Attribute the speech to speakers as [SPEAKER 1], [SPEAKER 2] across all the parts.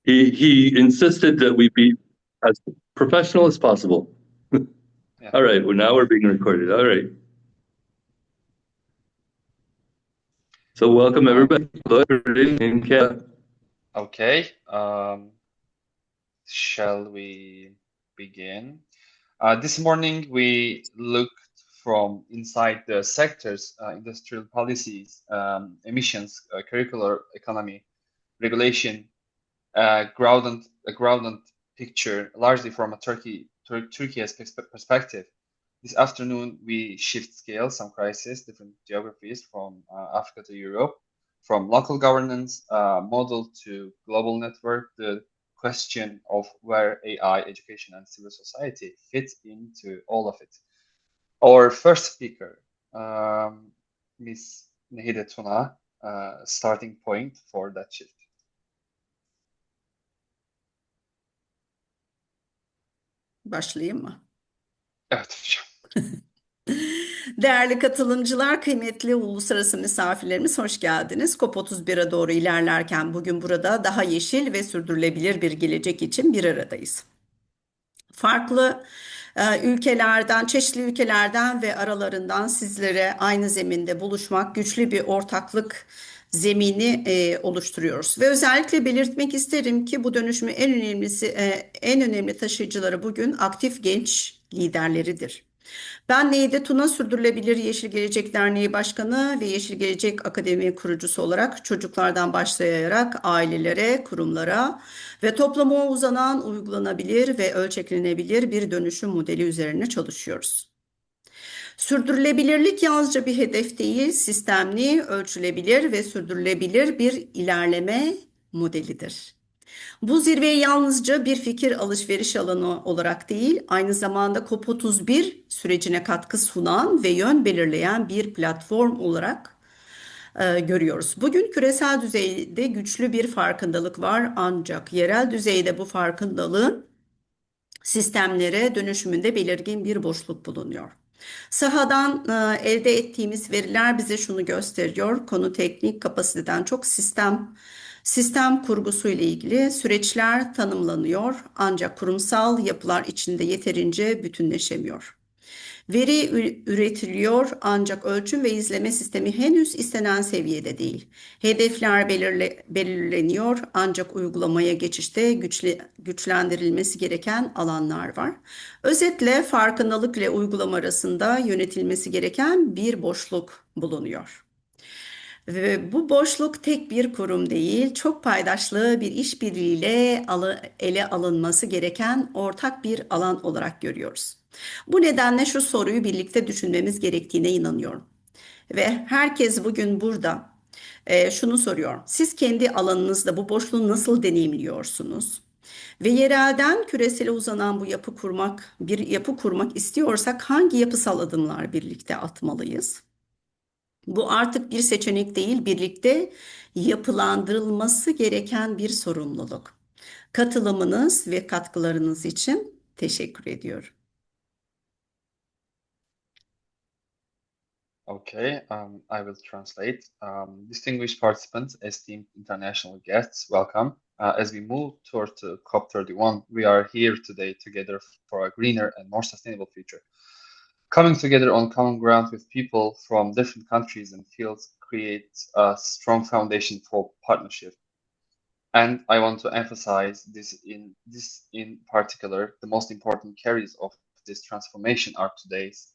[SPEAKER 1] He insisted that we be as professional as possible.
[SPEAKER 2] Yeah.
[SPEAKER 1] All right, well, now we're being recorded. All right. So welcome everybody.
[SPEAKER 2] Okay. Shall we begin? This morning we looked from inside the sectors, industrial policies, emissions, curricular economy, regulation, a grounded picture, largely from a Turkey's perspective. This afternoon, we shift scale, some crises, different geographies from Africa to Europe, from local governance model to global network, the question of where AI, education, and civil society fit into all of it. Our first speaker, Ms. Nehide Tuna, starting point for that shift.
[SPEAKER 3] Başlayayım mı?
[SPEAKER 2] Evet hocam.
[SPEAKER 3] Değerli katılımcılar, kıymetli uluslararası misafirlerimiz hoş geldiniz. COP31'e doğru ilerlerken bugün burada daha yeşil ve sürdürülebilir bir gelecek için bir aradayız. Farklı ülkelerden, çeşitli ülkelerden ve aralarından sizlere aynı zeminde buluşmak, güçlü bir ortaklık zemini oluşturuyoruz. Ve özellikle belirtmek isterim ki bu dönüşümün en önemli taşıyıcıları bugün aktif genç liderleridir. Ben Nehide Tuna, Sürdürülebilir Yeşil Gelecek Derneği Başkanı ve Yeşil Gelecek Akademi kurucusu olarak çocuklardan başlayarak ailelere, kurumlara ve topluma uzanan uygulanabilir ve ölçeklenebilir bir dönüşüm modeli üzerine çalışıyoruz. Sürdürülebilirlik yalnızca bir hedef değil, sistemli, ölçülebilir ve sürdürülebilir bir ilerleme modelidir. Bu zirve yalnızca bir fikir alışveriş alanı olarak değil, aynı zamanda COP31 sürecine katkı sunan ve yön belirleyen bir platform olarak görüyoruz. Bugün küresel düzeyde güçlü bir farkındalık var, ancak yerel düzeyde bu farkındalığın sistemlere dönüşümünde belirgin bir boşluk bulunuyor. Sahadan elde ettiğimiz veriler bize şunu gösteriyor. Konu teknik kapasiteden çok sistem kurgusu ile ilgili süreçler tanımlanıyor, ancak kurumsal yapılar içinde yeterince bütünleşemiyor. Veri üretiliyor, ancak ölçüm ve izleme sistemi henüz istenen seviyede değil. Hedefler belirleniyor, ancak uygulamaya geçişte güçlendirilmesi gereken alanlar var. Özetle farkındalık ile uygulama arasında yönetilmesi gereken bir boşluk bulunuyor. Ve bu boşluk tek bir kurum değil, çok paydaşlı bir işbirliğiyle ele alınması gereken ortak bir alan olarak görüyoruz. Bu nedenle şu soruyu birlikte düşünmemiz gerektiğine inanıyorum. Ve herkes bugün burada şunu soruyor. Siz kendi alanınızda bu boşluğu nasıl deneyimliyorsunuz? Ve yerelden küresele uzanan bir yapı kurmak istiyorsak hangi yapısal adımlar birlikte atmalıyız? Bu artık bir seçenek değil, birlikte yapılandırılması gereken bir sorumluluk. Katılımınız ve katkılarınız için teşekkür ediyorum.
[SPEAKER 2] Okay, I will translate. Distinguished participants, esteemed international guests, welcome. As we move toward COP31, we are here today together for a greener and more sustainable future. Coming together on common ground with people from different countries and fields creates a strong foundation for partnership. And I want to emphasize this in particular, the most important carriers of this transformation are today's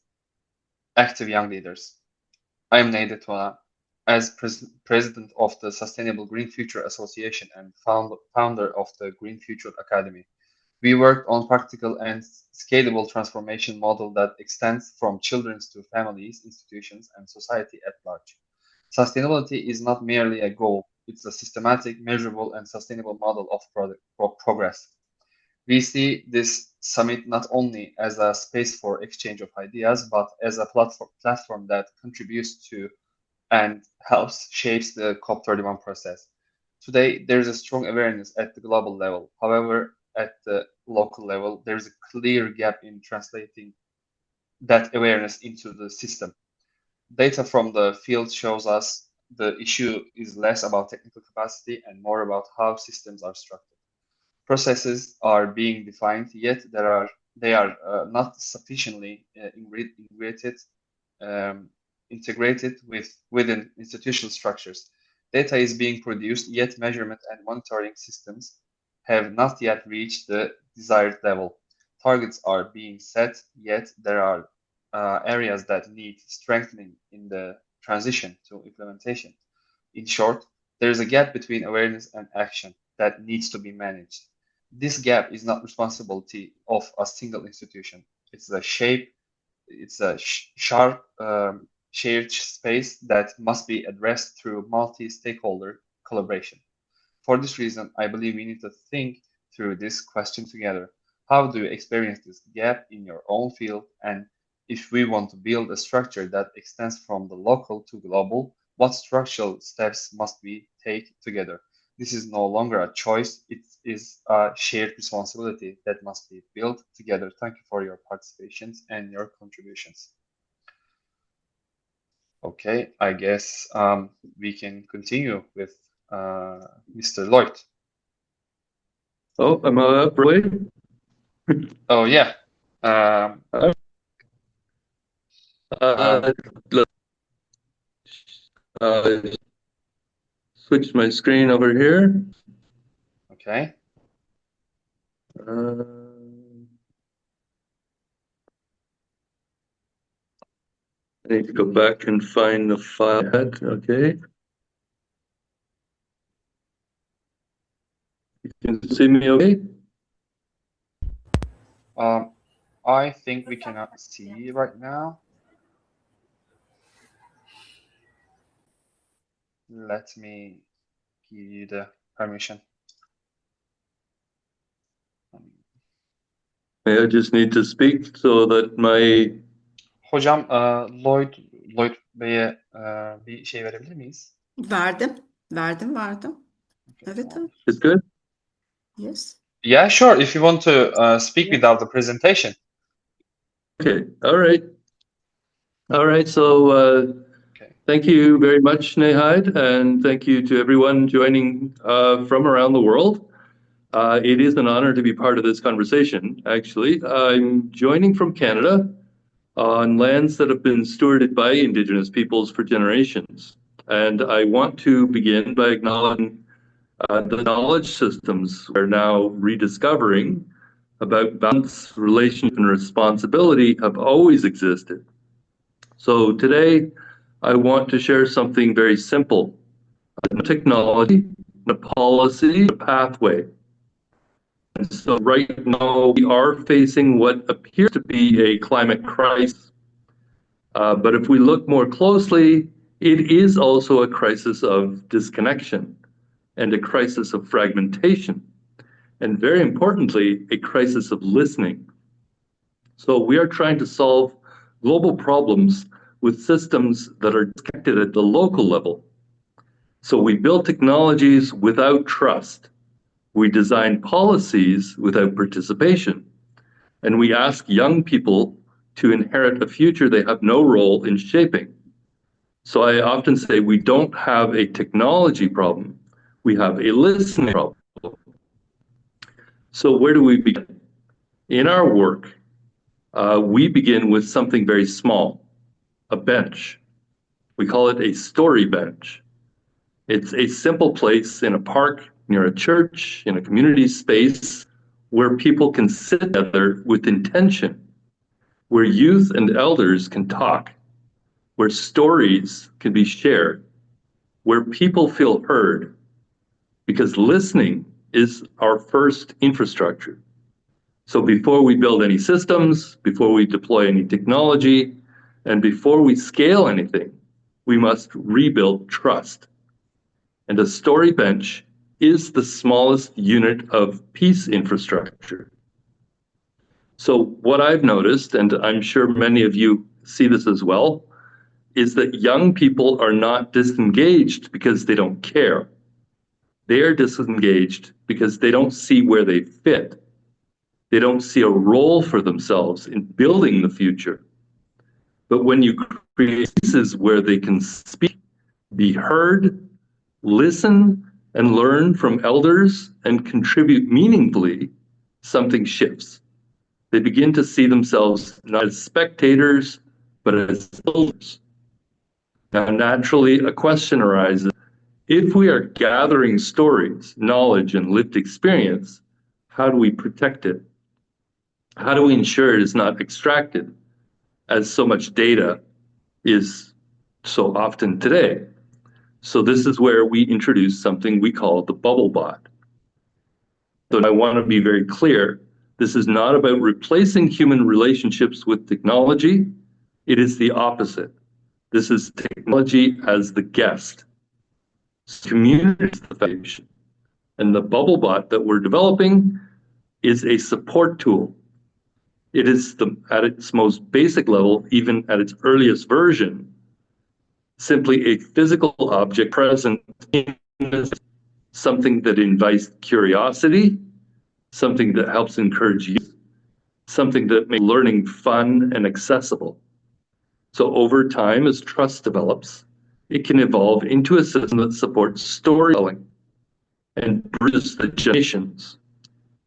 [SPEAKER 2] active young leaders. I am Nehide Tuna, as president of the Sustainable Green Future Association and founder of the Green Future Academy. We worked on practical and scalable transformation model that extends from children to families, institutions, and society at large. Sustainability is not merely a goal, it's a systematic, measurable, and sustainable model of progress. We see this summit not only as a space for exchange of ideas, but as a platform that contributes to and helps shapes the COP31 process. Today, there is a strong awareness at the global level. However, at the local level, there is a clear gap in translating that awareness into the system. Data from the field shows us the issue is less about technical capacity and more about how systems are structured. Processes are being defined, yet they are not sufficiently integrated within institutional structures. Data is being produced, yet measurement and monitoring systems have not yet reached the desired level. Targets are being set, yet there are areas that need strengthening in the transition to implementation. In short, there is a gap between awareness and action that needs to be managed. This gap is not responsibility of a single institution. It's a sharp shared space that must be addressed through multi-stakeholder collaboration. For this reason, I believe we need to think through this question together. How do you experience this gap in your own field? And if we want to build a structure that extends from the local to global, what structural steps must we take together? This is no longer a choice, it is a shared responsibility that must be built together. Thank you for your participations and your contributions. Okay, I guess we can continue with Mr. Lloyd.
[SPEAKER 1] Oh, am I up, Roy?
[SPEAKER 2] Oh, yeah.
[SPEAKER 1] Switch my screen over here.
[SPEAKER 2] Okay.
[SPEAKER 1] I need to go back and find the file. Okay. You can see me okay?
[SPEAKER 2] I think we cannot see right now. Let me give you the permission.
[SPEAKER 1] I just need to speak so that my...
[SPEAKER 2] Hocam, Lloyd Bey'e bir şey verebilir miyiz?
[SPEAKER 3] Verdim. Evet, evet.
[SPEAKER 1] It's good?
[SPEAKER 3] Yes.
[SPEAKER 2] Yeah, sure. If you want to speak without the presentation.
[SPEAKER 1] Okay. All right. All right. So thank you very much, Nehide, and thank you to everyone joining from around the world. It is an honor to be part of this conversation, actually. I'm joining from Canada on lands that have been stewarded by Indigenous peoples for generations. And I want to begin by acknowledging the knowledge systems we're now rediscovering about balance, relationship, and responsibility have always existed. So today, I want to share something very simple: a technology, a policy, a pathway. And so right now, we are facing what appears to be a climate crisis. But if we look more closely, it is also a crisis of disconnection and a crisis of fragmentation, and very importantly, a crisis of listening. So we are trying to solve global problems with systems that are disconnected at the local level. So we build technologies without trust. We design policies without participation. And we ask young people to inherit a future they have no role in shaping. So I often say we don't have a technology problem, we have a listening problem. So where do we begin? In our work, we begin with something very small, a bench. We call it a story bench. It's a simple place in a park, near a church, in a community space, where people can sit together with intention, where youth and elders can talk, where stories can be shared, where people feel heard, because listening is our first infrastructure. So before we build any systems, before we deploy any technology, and before we scale anything, we must rebuild trust. And a story bench is the smallest unit of peace infrastructure. So what I've noticed, and I'm sure many of you see this as well, is that young people are not disengaged because they don't care. They are disengaged because they don't see where they fit. They don't see a role for themselves in building the future. But when you create spaces where they can speak, be heard, listen, and learn from elders and contribute meaningfully, something shifts. They begin to see themselves not as spectators, but as builders. Now, naturally, a question arises. If we are gathering stories, knowledge, and lived experience, how do we protect it? How do we ensure it is not extracted, as so much data is so often today? So this is where we introduce something we call the bubble bot. So I want to be very clear. This is not about replacing human relationships with technology. It is the opposite. This is technology as the guest. Community is the foundation. And the bubble bot that we're developing is a support tool. It is at its most basic level, even at its earliest version, simply a physical object present in something that invites curiosity, something that helps encourage youth, something that makes learning fun and accessible. So over time, as trust develops, it can evolve into a system that supports storytelling and bridges the generations,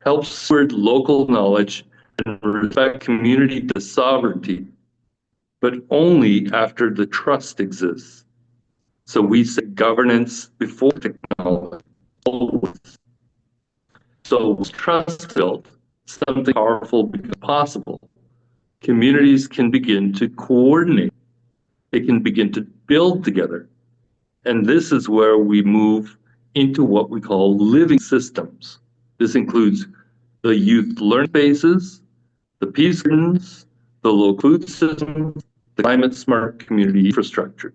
[SPEAKER 1] helps steward local knowledge and respect community sovereignty, but only after the trust exists. So we say governance before technology. So trust built, something powerful becomes possible. Communities can begin to coordinate. They can begin to build together. And this is where we move into what we call living systems. This includes the youth learning spaces, the peace gardens, the local food systems, the climate smart community infrastructure.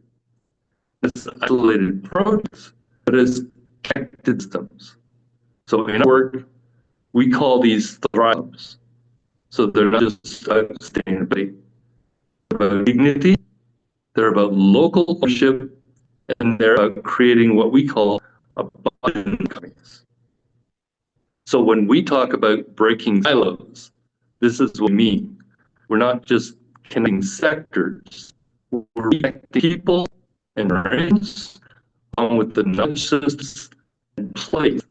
[SPEAKER 1] It's isolated projects, but it's connected systems. So in our work, we call these thrives. So they're not just about sustainability, they're about dignity, they're about local ownership, and they're about creating what we call abundant economies. So when we talk about breaking silos, this is what we mean. We're not just connecting sectors, we're connecting people and regions along with the knowledge systems and place.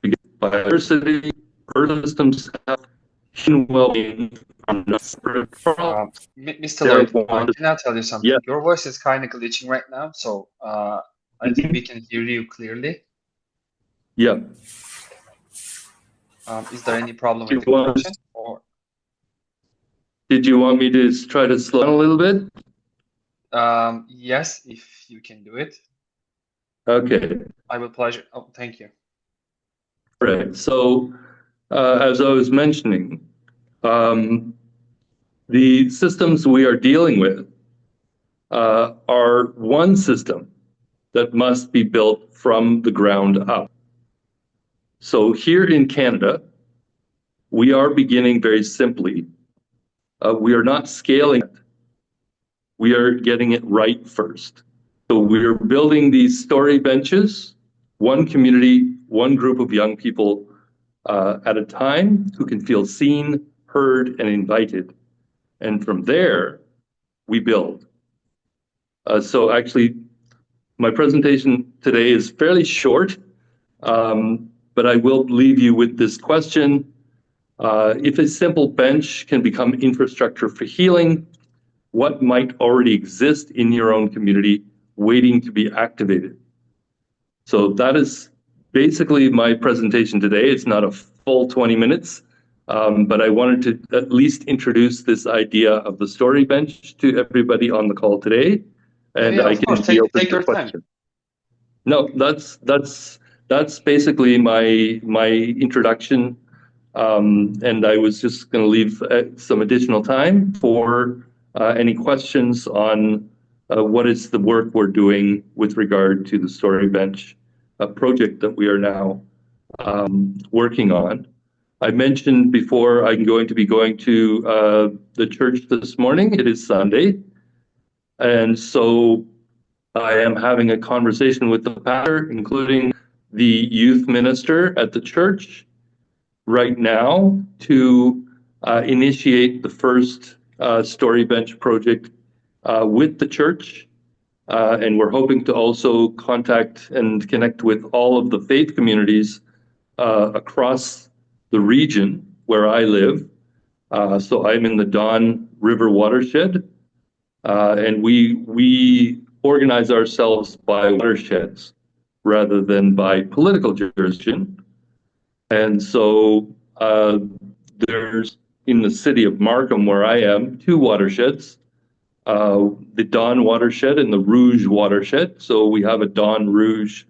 [SPEAKER 1] Because biodiversity, earth systems, health, human well-being are not separate from.
[SPEAKER 2] Mr. Lloyd, can I tell you something? Yeah. Your voice is kind of glitching right now, so I think we can hear you clearly.
[SPEAKER 1] Yeah.
[SPEAKER 2] Is there any problem with the connection? Or?
[SPEAKER 1] Did you want me to try to slow down a little bit?
[SPEAKER 2] Yes, if you can do it.
[SPEAKER 1] Okay.
[SPEAKER 2] I will pleasure. Oh, thank you.
[SPEAKER 1] Right. So, as I was mentioning, the systems we are dealing with are one system that must be built from the ground up. So here in Canada, we are beginning very simply. We are not scaling it. We are getting it right first. So we're building these story benches, one community, one group of young people at a time who can feel seen, heard, and invited. And from there, we build. So actually, my presentation today is fairly short, but I will leave you with this question. If a simple bench can become infrastructure for healing, what might already exist in your own community waiting to be activated? So that is basically my presentation today. It's not a full 20 minutes, but I wanted to at least introduce this idea of the story bench to everybody on the call today. And
[SPEAKER 2] yeah, I can take your time.
[SPEAKER 1] No, that's basically my introduction. And I was just going to leave some additional time for any questions on what is the work we're doing with regard to the story bench project that we are now working on. I mentioned before I'm going to be going to the church this morning. It is Sunday. And so I am having a conversation with the pastor, including the youth minister at the church right now to initiate the first story bench project with the church. And we're hoping to also contact and connect with all of the faith communities across the region where I live. So I'm in the Don River watershed, and we organize ourselves by watersheds rather than by political jurisdiction. And so there's, in the city of Markham, where I am, two watersheds, the Don watershed and the Rouge watershed. So we have a Don Rouge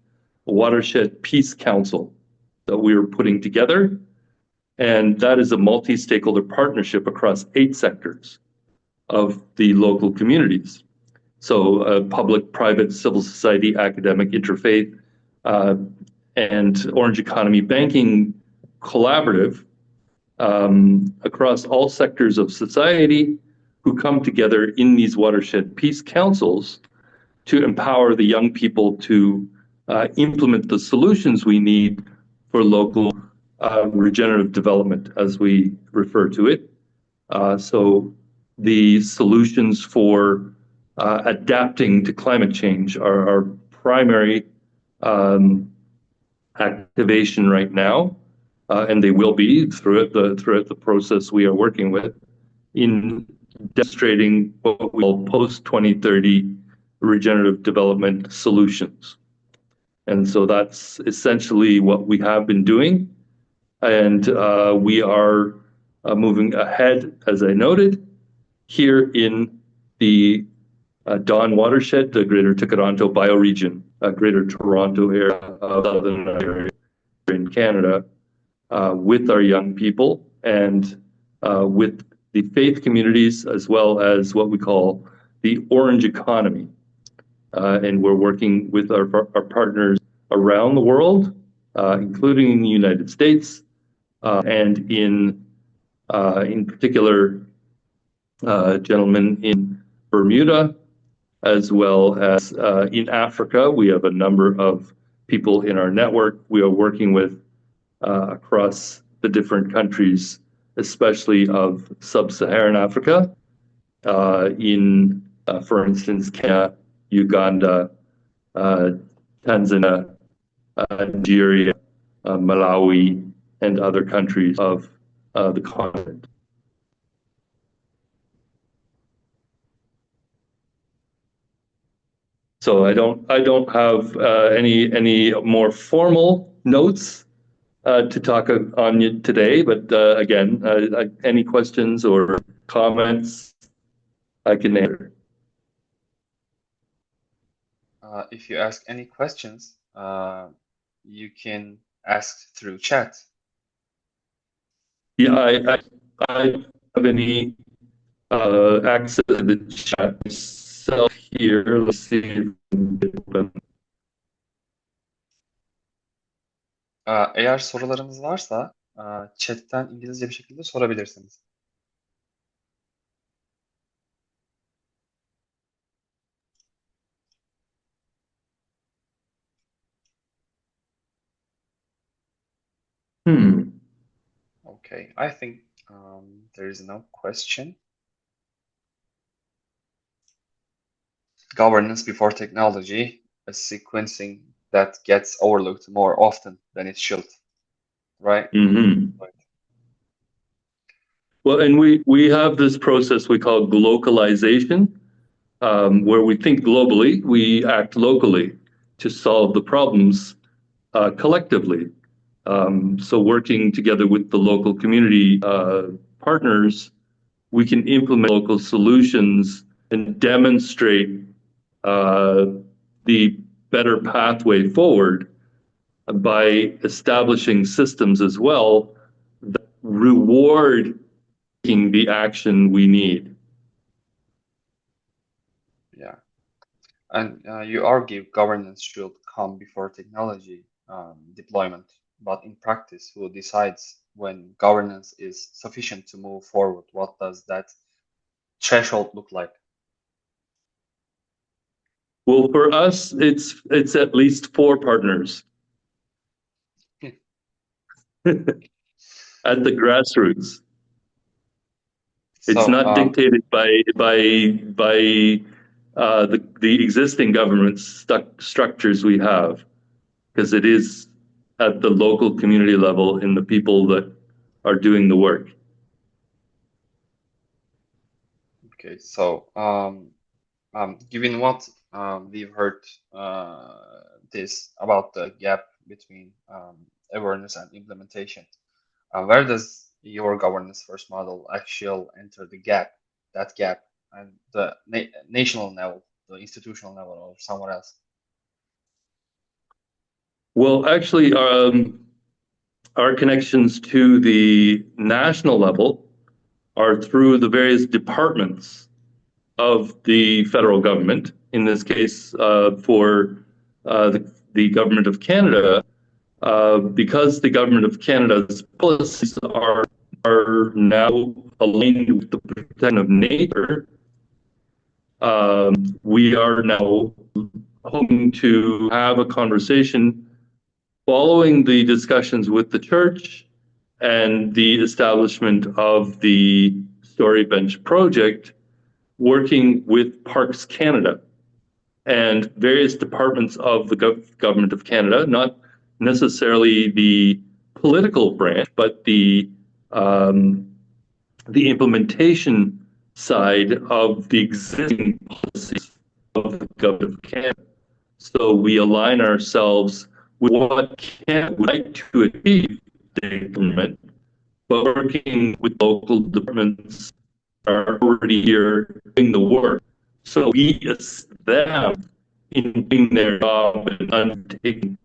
[SPEAKER 1] Watershed Peace Council that we are putting together. And that is a multi-stakeholder partnership across 8 sectors of the local communities. So public, private, civil society, academic, interfaith, and Orange Economy Banking collaborative across all sectors of society who come together in these watershed peace councils to empower the young people to implement the solutions we need for local regenerative development, as we refer to it. So the solutions for adapting to climate change are our primary activation right now, and they will be throughout the process we are working with in demonstrating what we call post-2030 regenerative development solutions. And so that's essentially what we have been doing. And we are moving ahead, as I noted, here in the Don watershed, the Greater Toronto bioregion, Greater Toronto area of Southern Ontario in Canada, with our young people and with the faith communities, as well as what we call the Orange Economy. And we're working with our partners around the world, including in the United States, and in particular, gentlemen in Bermuda, as well as in Africa. We have a number of people in our network we are working with across the different countries, especially of sub-Saharan Africa, in, for instance, Kenya, Uganda, Tanzania, Nigeria, Malawi, and other countries of the continent. So I don't have any more formal notes to talk on you today, but again, any questions or comments I can answer.
[SPEAKER 2] If you ask any questions, you can ask through chat.
[SPEAKER 1] Yeah, I have any access to the chat myself here. Let's see if I can get open.
[SPEAKER 2] Eğer sorularınız varsa chat'ten İngilizce bir şekilde sorabilirsiniz. Okay, I think there is no question. Governance before technology, a sequencing that gets overlooked more often than it should, right?
[SPEAKER 1] Mm-hmm.
[SPEAKER 2] Right.
[SPEAKER 1] Well, and we have this process we call glocalization, where we think globally, we act locally to solve the problems collectively. So working together with the local community partners, we can implement local solutions and demonstrate the better pathway forward by establishing systems as well that reward taking the action we need.
[SPEAKER 2] Yeah, and you argue governance should come before technology deployment, but in practice, who decides when governance is sufficient to move forward? What does that threshold look like?
[SPEAKER 1] Well, for us, it's at least 4 partners at the grassroots. It's
[SPEAKER 2] So,
[SPEAKER 1] not dictated by the existing government structures we have, because it is at the local community level in the people that are doing the work.
[SPEAKER 2] Okay, so given what we've heard this about the gap between awareness and implementation, where does your governance first model actually enter the gap, and the national level, the institutional level, or somewhere else?
[SPEAKER 1] Well, actually, our connections to the national level are through the various departments of the federal government. In this case, for the government of Canada, because the government of Canada's policies are now aligned with the protection of nature, we are now hoping to have a conversation following the discussions with the church and the establishment of the Story Bench project, working with Parks Canada and various departments of the government of Canada, not necessarily the political branch, but the implementation side of the existing policies of the government of Canada. So we align ourselves with what Canada would like to achieve the government, but working with local departments are already here doing the work. So we assist them in doing their job and undertaking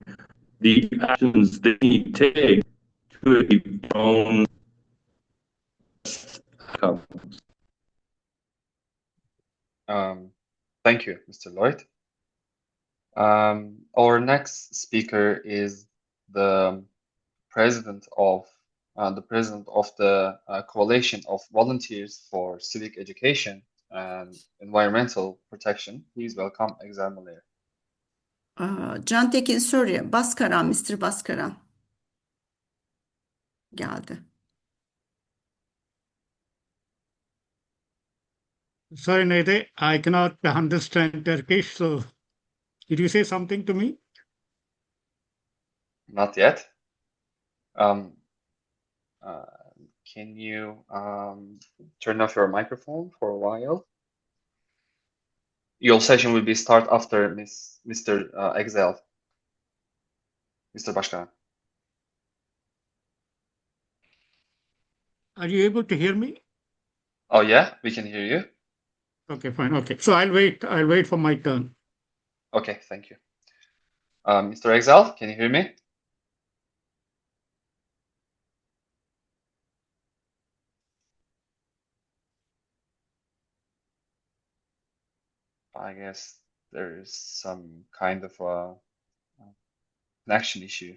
[SPEAKER 1] the actions they need to take to achieve their own outcomes.
[SPEAKER 2] Thank you, Mr. Lloyd. Our next speaker is the president of the Coalition of Volunteers for Civic Education and Environmental Protection. Please welcome Exael Moliere.
[SPEAKER 3] Cantekin, sorry, Bhaskaran, Mr. Bhaskaran geldi.
[SPEAKER 4] Sorry, Nehide, I cannot understand Turkish, so did you say something to me?
[SPEAKER 2] Not yet. Can you turn off your microphone for a while? Your session will be start after Mr. Exael. Mr. Bhaskaran.
[SPEAKER 4] Are you able to hear me?
[SPEAKER 2] Oh yeah, we can hear you.
[SPEAKER 4] Okay, fine. Okay, so I'll wait for my turn.
[SPEAKER 2] Okay, thank you. Mr. Exael, can you hear me? I guess there is some kind of a connection issue.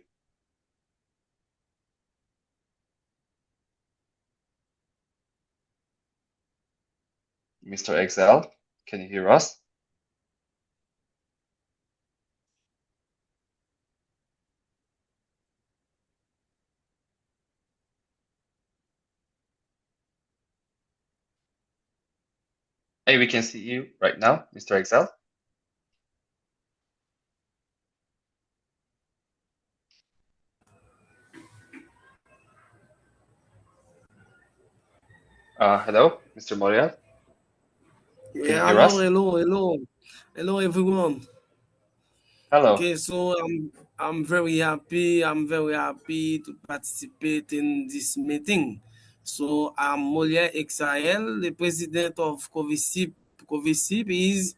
[SPEAKER 2] Mr. Exael, can you hear us? Hey, we can see you right now, Mr. Exael. Hello, Mr. Moliere.
[SPEAKER 5] Yeah, hello everyone.
[SPEAKER 2] Hello.
[SPEAKER 5] Okay, so I'm very happy. I'm very happy to participate in this meeting. So I'm Moliere Exael, the president of COVECIPE. COVECIPE is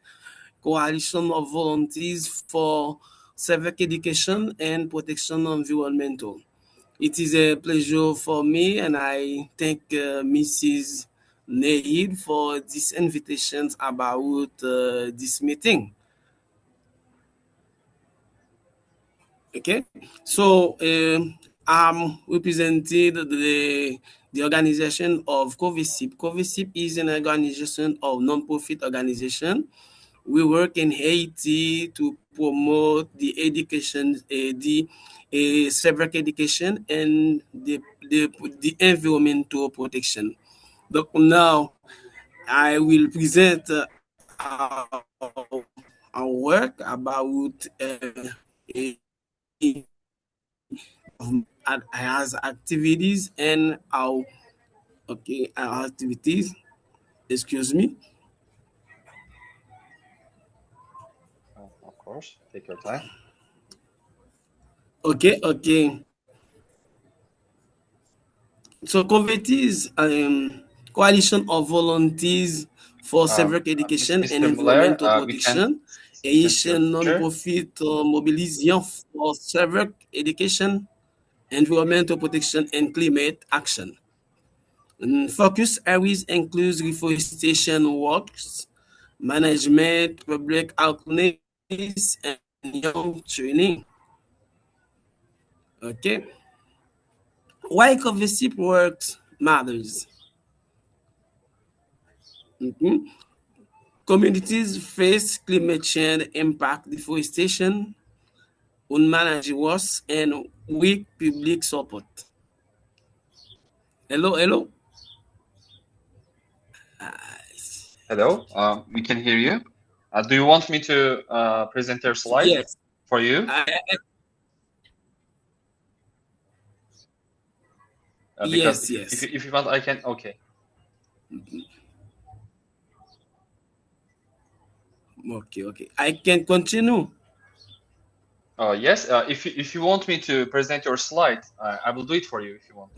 [SPEAKER 5] Coalition of Volunteers for Civic Education and Protection Environmental. It is a pleasure for me, and I thank Mrs. Nehide for this invitation about this meeting. Okay, so I'm represented the organization of COVECIPE. COVECIPE is an organization of non-profit organization. We work in Haiti to promote the education, the civic education, and the environmental protection. But now I will present our work about has activities and our activities. Excuse me.
[SPEAKER 2] Of course, take your time.
[SPEAKER 5] Okay. So COVECIPE is coalition of volunteers for civic education and
[SPEAKER 2] Mr. Moliere,
[SPEAKER 5] environmental protection. Haitian non-profit mobilisation for civic education, environmental protection, and climate action. And focus areas include reforestation works, management, public awareness, and young training. Okay. Why COVECIPE works matters. Communities face climate change impact, deforestation, unmanaged waste, and weak public support. Hello.
[SPEAKER 2] Hello, we can hear you. Do you want me to present your slide for you? Because
[SPEAKER 5] yes.
[SPEAKER 2] If you want, I can. Okay.
[SPEAKER 5] Okay. I can continue.
[SPEAKER 2] Yes. If you want me to present your slide, I will do it for you if you want.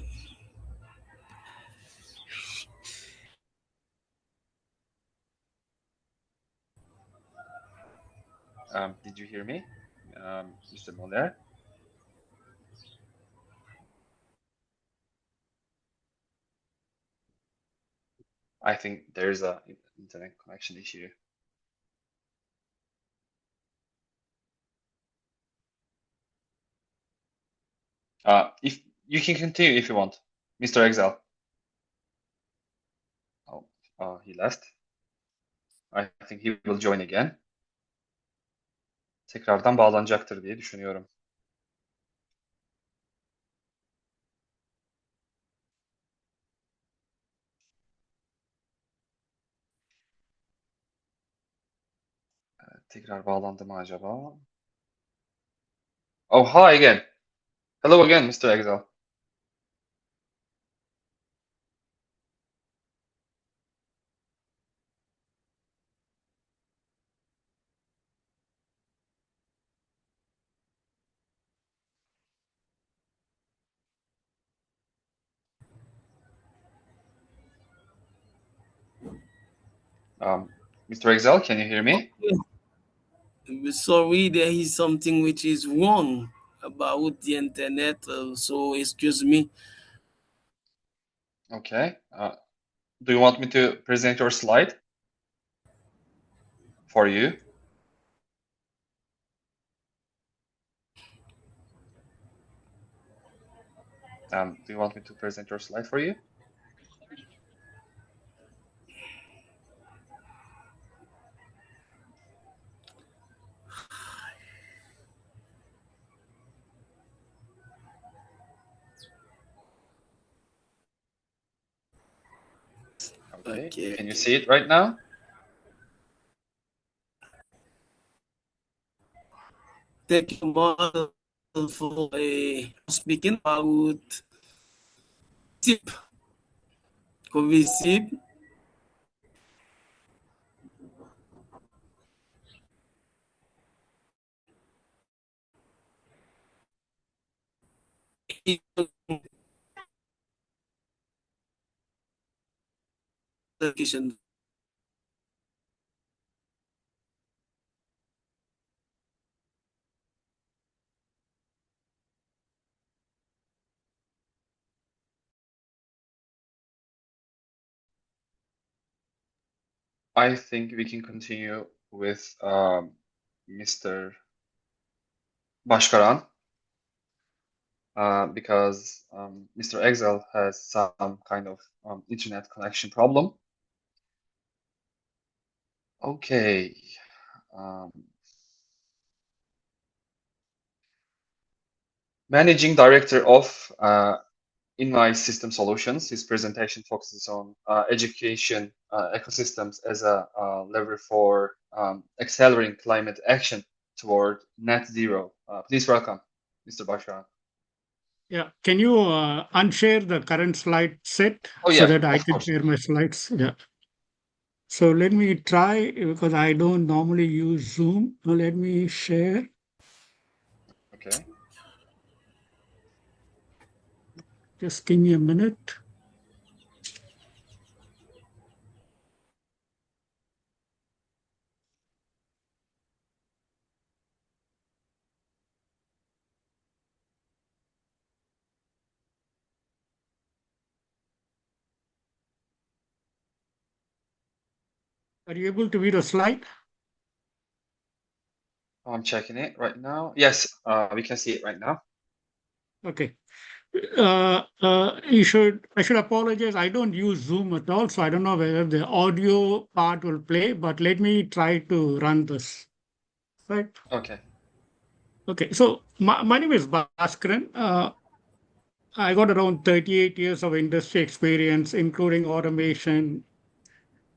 [SPEAKER 2] Did you hear me, Mr. Moliere? I think there's an internet connection issue. If you can continue if you want, Mr. Exael. Oh, he left. I think he will join again. Tekrardan bağlanacaktır diye düşünüyorum. Tekrar bağlandı mı acaba? Oh, hi again. Hello again, Mr. Exael. Mr. Exael, can you hear me?
[SPEAKER 5] Sorry, there is something which is wrong about the internet, so excuse me.
[SPEAKER 2] Okay. Do you want me to present your slide for you? Do you want me to present your slide for you? Okay. Can you see it right now?
[SPEAKER 5] Thank you, model, for speaking about COVECIPE. Education.
[SPEAKER 2] I think we can continue with Mr. Bhaskaran because Mr. Exael has some kind of internet connection problem. Okay. Managing Director of InviSystems solutions. His presentation focuses on education ecosystems as a lever for accelerating climate action toward net zero. Please welcome Mr. Bhaskaran.
[SPEAKER 4] Yeah, can you unshare the current slide set
[SPEAKER 2] so
[SPEAKER 4] that I can share my slides? Yeah. So let me try, because I don't normally use Zoom. So let me share.
[SPEAKER 2] Okay.
[SPEAKER 4] Just give me a minute. Are you able to read a slide?
[SPEAKER 2] I'm checking it right now. Yes, we can see it right now.
[SPEAKER 4] Okay. I should apologize. I don't use Zoom at all, so I don't know whether the audio part will play, but let me try to run this. Right.
[SPEAKER 2] Okay.
[SPEAKER 4] Okay. So my name is Bhaskaran. I got around 38 years of industry experience, including automation,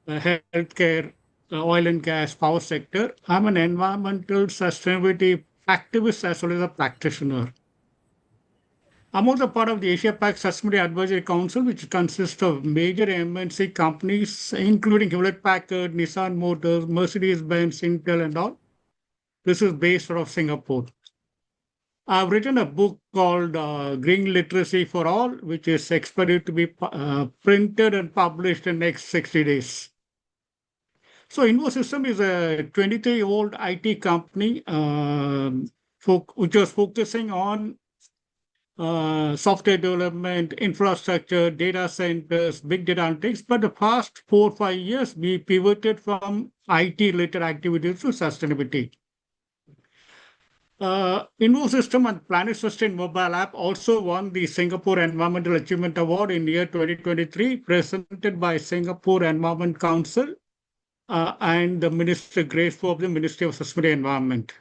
[SPEAKER 4] healthcare, oil and gas, power sector. I'm an environmental sustainability activist as well as a practitioner. I'm also part of the Asia-Pac Sustainability Advisory Council, which consists of major MNC companies, including Hewlett-Packard, Nissan Motors, Mercedes-Benz, Intel, and all. This is based out of Singapore. I've written a book called Green Literacy for All, which is expected to be printed and published in the next 60 days. So InviSystems is a 23-year-old IT company which was focusing on software development, infrastructure, data centers, big data analytics. But the past 4 or 5 years, we pivoted from IT-related activities to sustainability. InviSystems and Planet Sustain mobile app also won the Singapore Environmental Achievement Award in year 2023, presented by Singapore Environment Council and the Minister Grace of the Ministry of Sustainability and Environment.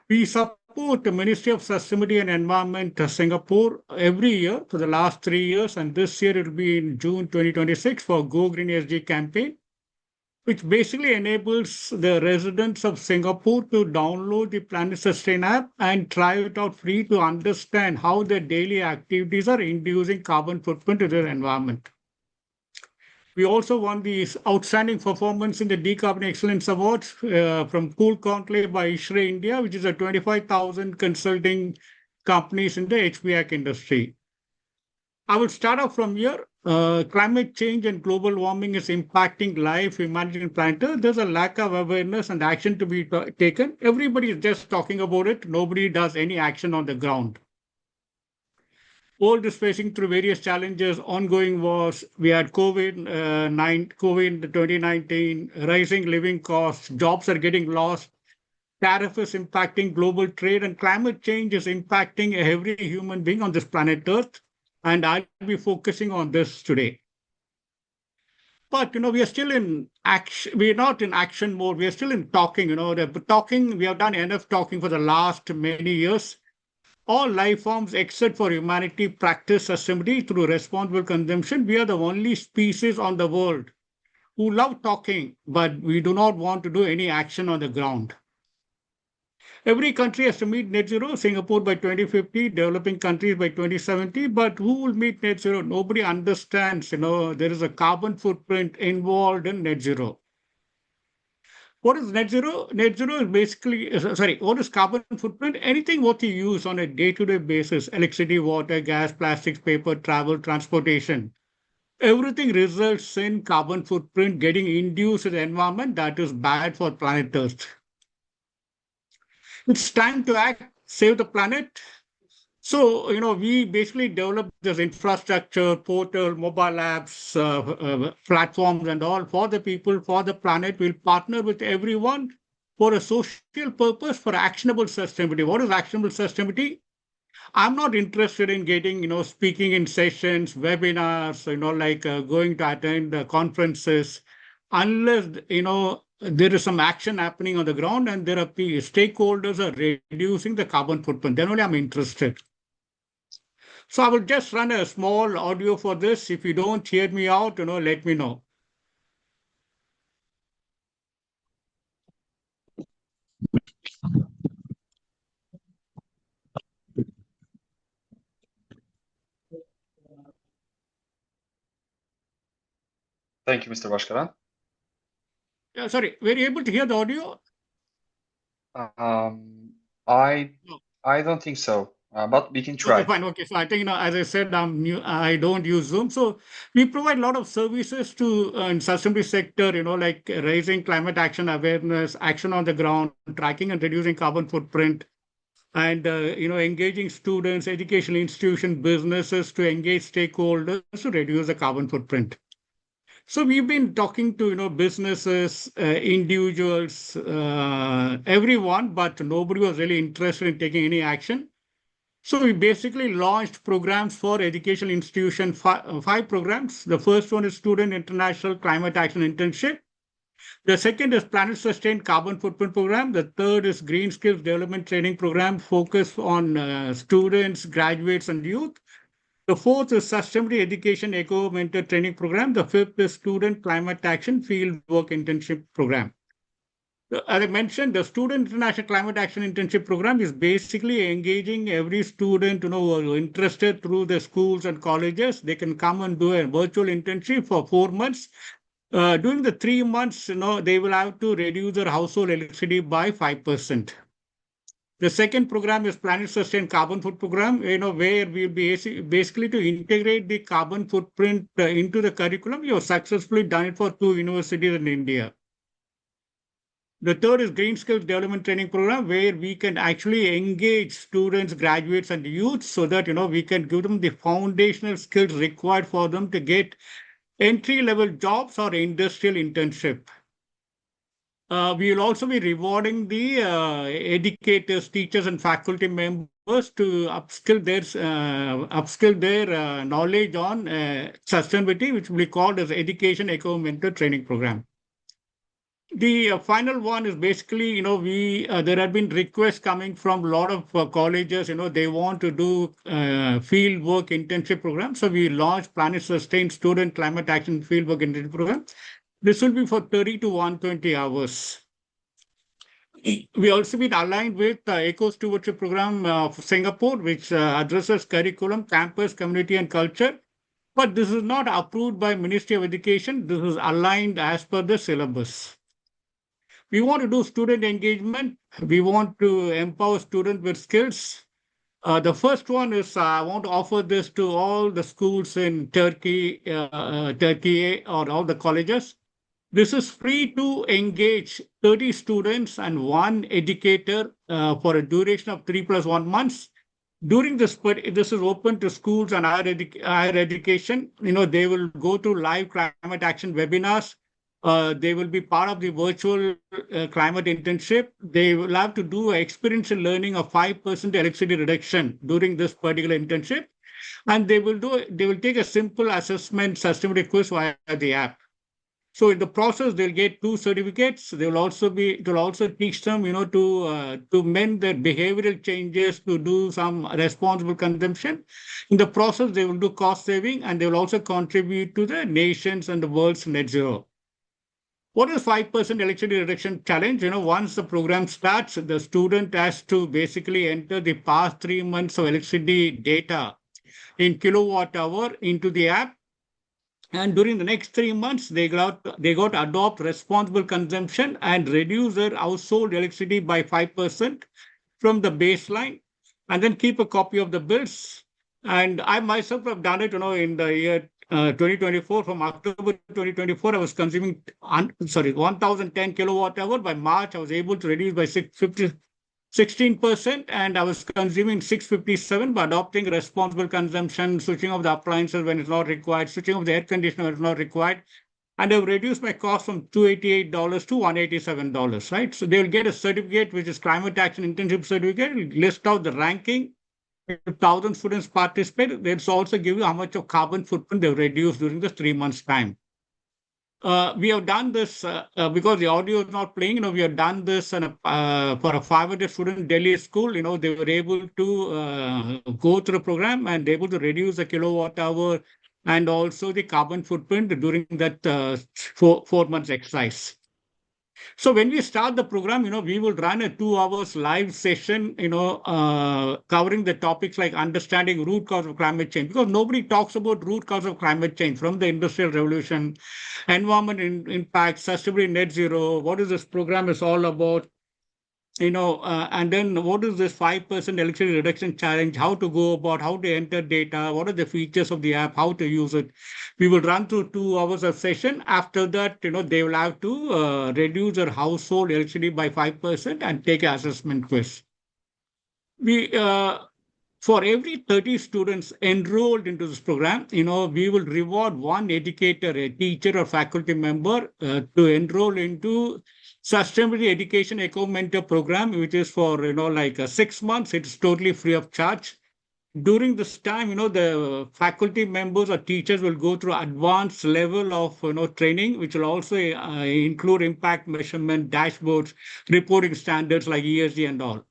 [SPEAKER 4] We support the Ministry of Sustainability and Environment Singapore every year for the last 3 years, and this year it will be in June 2026 for Go Green SG campaign, which basically enables the residents of Singapore to download the Planet Sustain app and try it out free to understand how their daily activities are inducing carbon footprint to their environment. We also won the Outstanding Performance in the Decarbonization Excellence Awards from Cool Conclave by ISRE India, which is a 25,000 consulting companies in the HVAC industry. I will start off from here. Climate change and global warming is impacting life, humanity, and planet. There's a lack of awareness and action to be taken. Everybody is just talking about it. Nobody does any action on the ground. World is facing through various challenges, ongoing wars. We had COVID 2019, rising living costs, jobs are getting lost, tariff is impacting global trade, and climate change is impacting every human being on this planet Earth. And I'll be focusing on this today. But, we are still in action. We're not in action mode. We are still in talking, we have done enough talking for the last many years. All life forms, except for humanity, practice sustainability through responsible consumption. We are the only species on the world who love talking, but we do not want to do any action on the ground. Every country has to meet net zero, Singapore by 2050, developing countries by 2070. But who will meet net zero? Nobody understands, there is a carbon footprint involved in net zero. What is net zero? Net zero is basically, what is carbon footprint? Anything what you use on a day-to-day basis, electricity, water, gas, plastics, paper, travel, transportation. Everything results in carbon footprint getting induced in the environment that is bad for planet Earth. It's time to act, save the planet. So, we basically developed this infrastructure, portal, mobile apps, platforms and all for the people, for the planet. We'll partner with everyone for a social purpose, for actionable sustainability. What is actionable sustainability? I'm not interested in getting, speaking in sessions, webinars, going to attend conferences, unless, there is some action happening on the ground and there are stakeholders are reducing the carbon footprint. Then only I'm interested. So I will just run a small audio for this. If you don't hear me out, let me know.
[SPEAKER 2] Thank you, Mr. Bhaskaran.
[SPEAKER 4] Yeah, sorry, were you able to hear the audio?
[SPEAKER 2] I don't think so, but we can try.
[SPEAKER 4] Okay, fine. Okay, so I think, as I said, I'm new. I don't use Zoom. So we provide a lot of services to in sustainability sector, like raising climate action awareness, action on the ground, tracking and reducing carbon footprint, and engaging students, educational institutions, businesses to engage stakeholders to reduce the carbon footprint. So we've been talking to businesses, individuals, everyone, but nobody was really interested in taking any action. So we basically launched programs for educational institutions, five programs. The first one is Student International Climate Action Internship. The second is Planet Sustain Carbon Footprint Program. The third is Green Skills Development Training Program, focused on students, graduates, and youth. The fourth is Sustainability Education Eco Mentor Training Program. The fifth is Student Climate Action Field Work Internship Program. As I mentioned, the Student International Climate Action Internship Program is basically engaging every student who are interested through the schools and colleges. They can come and do a virtual internship for 4 months. During the 3 months, they will have to reduce their household electricity by 5%. The second program is Planet Sustain Carbon Footprint Program, where we'll be basically to integrate the carbon footprint into the curriculum. We have successfully done it for 2 universities in India. The third is Green Skills Development Training Program, where we can actually engage students, graduates, and youth so that, we can give them the foundational skills required for them to get entry-level jobs or industrial internship. We will also be rewarding the educators, teachers, and faculty members to upskill their knowledge on sustainability, which will be called as Education Eco Mentor Training Program. The final one is basically, there have been requests coming from a lot of colleges, they want to do field work internship program. So we launched Planet Sustain Student Climate Action Field Work Internship Program. This will be for 30 to 120 hours. We also been aligned with the Eco Stewardship Program of Singapore, which addresses curriculum, campus, community, and culture. But this is not approved by Ministry of Education. This is aligned as per the syllabus. We want to do student engagement. We want to empower students with skills. The first one is I want to offer this to all the schools in Turkey or all the colleges. This is free to engage 30 students and 1 educator for a duration of 3 + 1 months. During this is open to schools and higher education. They will go to live climate action webinars. They will be part of the virtual climate internship. They will have to do experiential learning of 5% electricity reduction during this particular internship. And they will take a simple assessment sustainability quiz via the app. So in the process, they'll get 2 certificates. It will also teach them, to mend their behavioral changes, to do some responsible consumption. In the process, they will do cost saving, and they will also contribute to the nation's and the world's net zero. What is 5% electricity reduction challenge? Once the program starts, the student has to basically enter the past 3 months of electricity data in kilowatt hour into the app. And during the next 3 months, they got to adopt responsible consumption and reduce their household electricity by 5% from the baseline, and then keep a copy of the bills. And I myself have done it, in the year 2024. From October 2024, I was consuming 1,010 kilowatt hour. By March, I was able to reduce by 16%, and I was consuming 657 by adopting responsible consumption, switching off the appliances when it's not required, switching off the air conditioner when it's not required. And I've reduced my cost from $288 to $187, right? So they'll get a certificate, which is Climate Action Internship Certificate. It'll list out the ranking. If 1,000 students participate, they'll also give you how much of carbon footprint they've reduced during this 3 months' time. we have done this because the audio is not playing. We have done this for a 500 student Delhi school. They were able to go through the program and able to reduce the kilowatt hour and also the carbon footprint during that 4 months exercise. So when we start the program, we will run a 2 hours live session, covering the topics like understanding root cause of climate change, because nobody talks about root cause of climate change from the Industrial Revolution, environment impact, sustainability, net zero. What is this program is all about? And then what is this 5% electricity reduction challenge, how to go about, how to enter data, what are the features of the app, how to use it. We will run through 2 hours of session. After that, they will have to reduce their household electricity by 5% and take an assessment quiz. For every 30 students enrolled into this program, we will reward one educator, a teacher or faculty member to enroll into Sustainability Education Eco Mentor program, which is for, 6 months. It's totally free of charge. During this time, the faculty members or teachers will go through advanced level of, training, which will also include impact measurement, dashboards, reporting standards like ESG and all.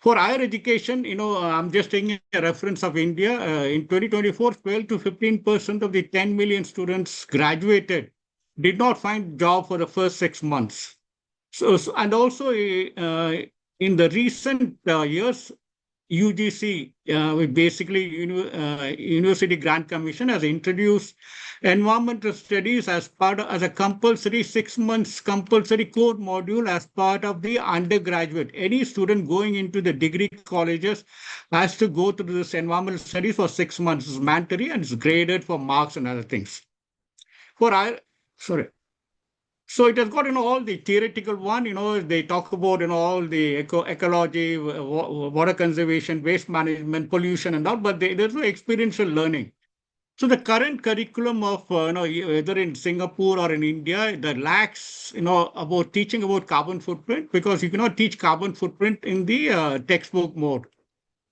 [SPEAKER 4] For higher education, I'm just taking a reference of India. In 2024, 12 to 15% of the 10 million students graduated did not find job for the first 6 months. And also in the recent years, UGC, basically University Grant Commission, has introduced environmental studies as a compulsory 6 months compulsory core module as part of the undergraduate. Any student going into the degree colleges has to go through this environmental studies for 6 months. It's mandatory and it's graded for marks and other things. So it has got all the theoretical one, they talk about all the ecology, water conservation, waste management, pollution and all, but there's no experiential learning. So the current curriculum of whether in Singapore or in India, that lacks about teaching about carbon footprint, because you cannot teach carbon footprint in the textbook mode.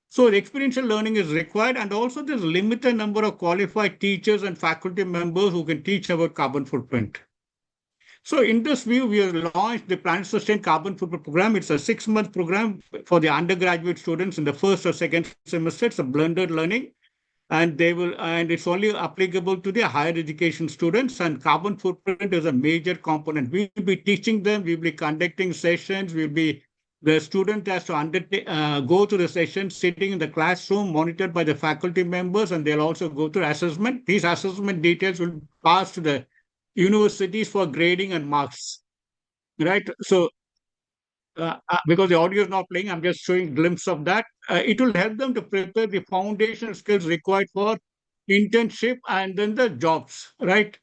[SPEAKER 4] So the experiential learning is required, and also there's a limited number of qualified teachers and faculty members who can teach about carbon footprint. So in this view, we have launched the Planet Sustain Carbon Footprint Program. It's a 6-month program for the undergraduate students in the first or second semester. It's a blended learning, and it's only applicable to the higher education students. And carbon footprint is a major component. We will be teaching them. We will be conducting sessions. The student has to go to the session, sitting in the classroom, monitored by the faculty members, and they'll also go through assessment. These assessment details will pass to the universities for grading and marks, right? So because the audio is not playing, I'm just showing a glimpse of that. It will help them to prepare the foundation skills required for internship and then the jobs, right?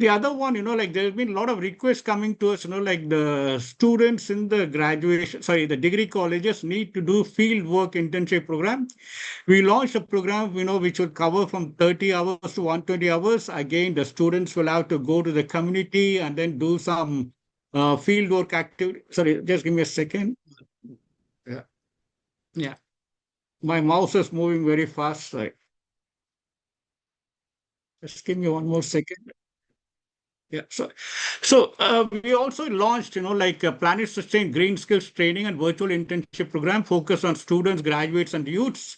[SPEAKER 4] The other one, there's been a lot of requests coming to us, the students in the the degree colleges need to do field work internship program. We launched a program, which will cover from 30 hours to 120 hours. Again, the students will have to go to the community and then do some field work activity. Sorry, just give me a second. Yeah. My mouse is moving very fast. Sorry. Just give me one more second. Yeah. So we also launched, Planet Sustain Green Skills Training and Virtual Internship Program focused on students, graduates, and youths.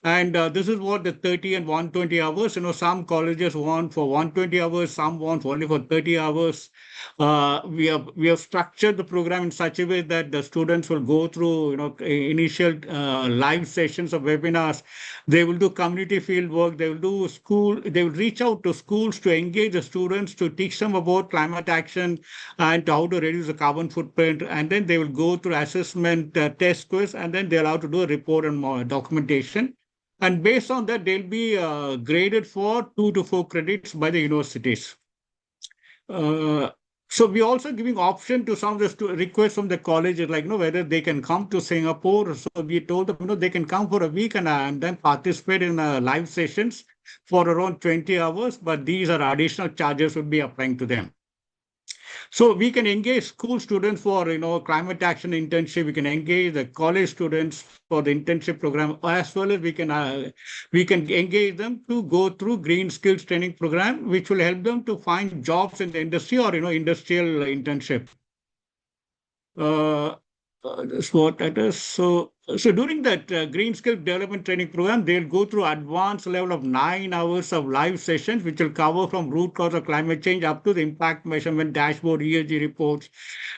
[SPEAKER 4] And this is what the 30 and 120 hours, some colleges want for 120 hours, some want only for 30 hours. We have structured the program in such a way that the students will go through, initial live sessions of webinars. They will do community field work. They will reach out to schools to engage the students, to teach them about climate action and how to reduce the carbon footprint. And then they will go through assessment, test quiz, and then they're allowed to do a report and more documentation. And based on that, they'll be graded for 2 to 4 credits by the universities. So we're also giving option to some of the requests from the colleges, whether they can come to Singapore. So we told them, they can come for a week and then participate in live sessions for around 20 hours. But these are additional charges will be applying to them. So we can engage school students for, climate action internship. We can engage the college students for the internship program, as well as we can engage them to go through green skills training program, which will help them to find jobs in the industry or, industrial internship. That's what that is. So during that green skill development training program, they'll go through advanced level of 9 hours of live sessions, which will cover from root cause of climate change up to the impact measurement dashboard, ESG reports,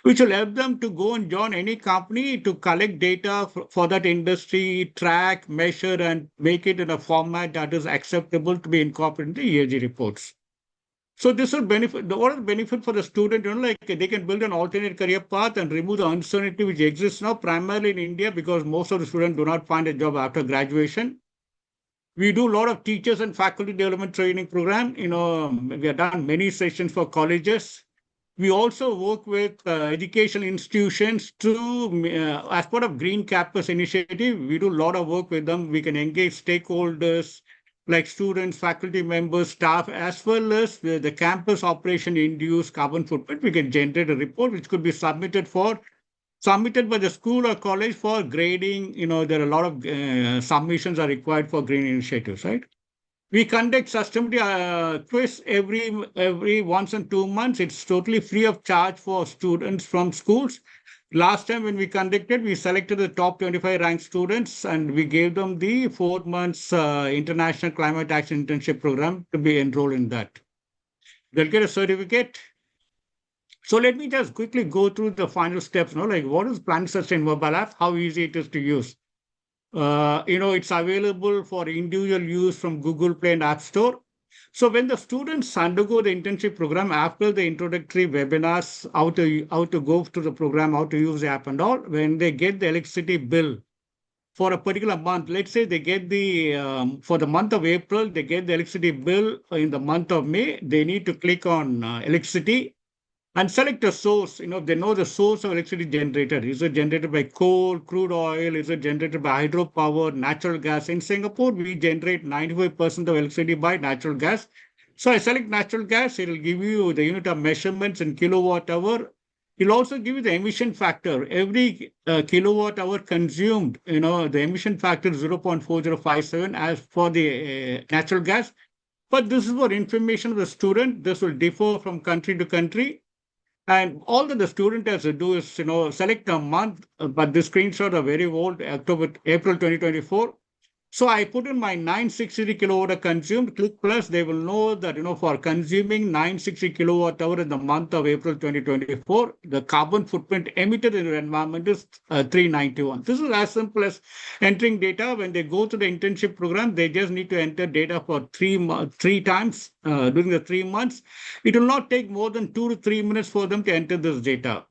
[SPEAKER 4] which will help them to go and join any company to collect data for that industry, track, measure, and make it in a format that is acceptable to be incorporated in the ESG reports. So this will benefit, what is the benefit for the student? Like they can build an alternate career path and remove the uncertainty which exists now, primarily in India, because most of the students do not find a job after graduation. We do a lot of teachers and faculty development training program. We have done many sessions for colleges. We also work with educational institutions to, as part of Green Campus Initiative, we do a lot of work with them. We can engage stakeholders, like students, faculty members, staff, as well as the campus operation induced carbon footprint. We can generate a report which could be submitted by the school or college for grading. There are a lot of submissions are required for green initiatives, right? We conduct sustainability quiz every once in 2 months. It's totally free of charge for students from schools. Last time when we conducted, we selected the top 25 ranked students and we gave them the 4 months International Climate Action Internship Program to be enrolled in that. They'll get a certificate. So let me just quickly go through the final steps. Like what is Planet Sustain mobile app? How easy it is to use. It's available for individual use from Google Play and App Store. So when the students undergo the internship program, after the introductory webinars, how to go through the program, how to use the app and all, when they get the electricity bill for a particular month, let's say they get for the month of April, they get the electricity bill in the month of May, they need to click on electricity and select a source. They know the source of electricity generated. Is it generated by coal, crude oil? Is it generated by hydropower, natural gas? In Singapore, we generate 95% of electricity by natural gas. So I select natural gas. It will give you the unit of measurements in kilowatt hour. It will also give you the emission factor. Every kilowatt hour consumed, the emission factor is 0.4057 as for the natural gas. But this is for information of the student. This will differ from country to country. And all that the student has to do is, select a month, but the screenshots are very old, April 2024. So I put in my 960 kilowatt hour consumed, click plus, they will know that, for consuming 960 kilowatt hour in the month of April 2024, the carbon footprint emitted in the environment is 391. This is as simple as entering data. When they go to the internship program, they just need to enter data for three times during the 3 months. It will not take more than 2 to 3 minutes for them to enter this data.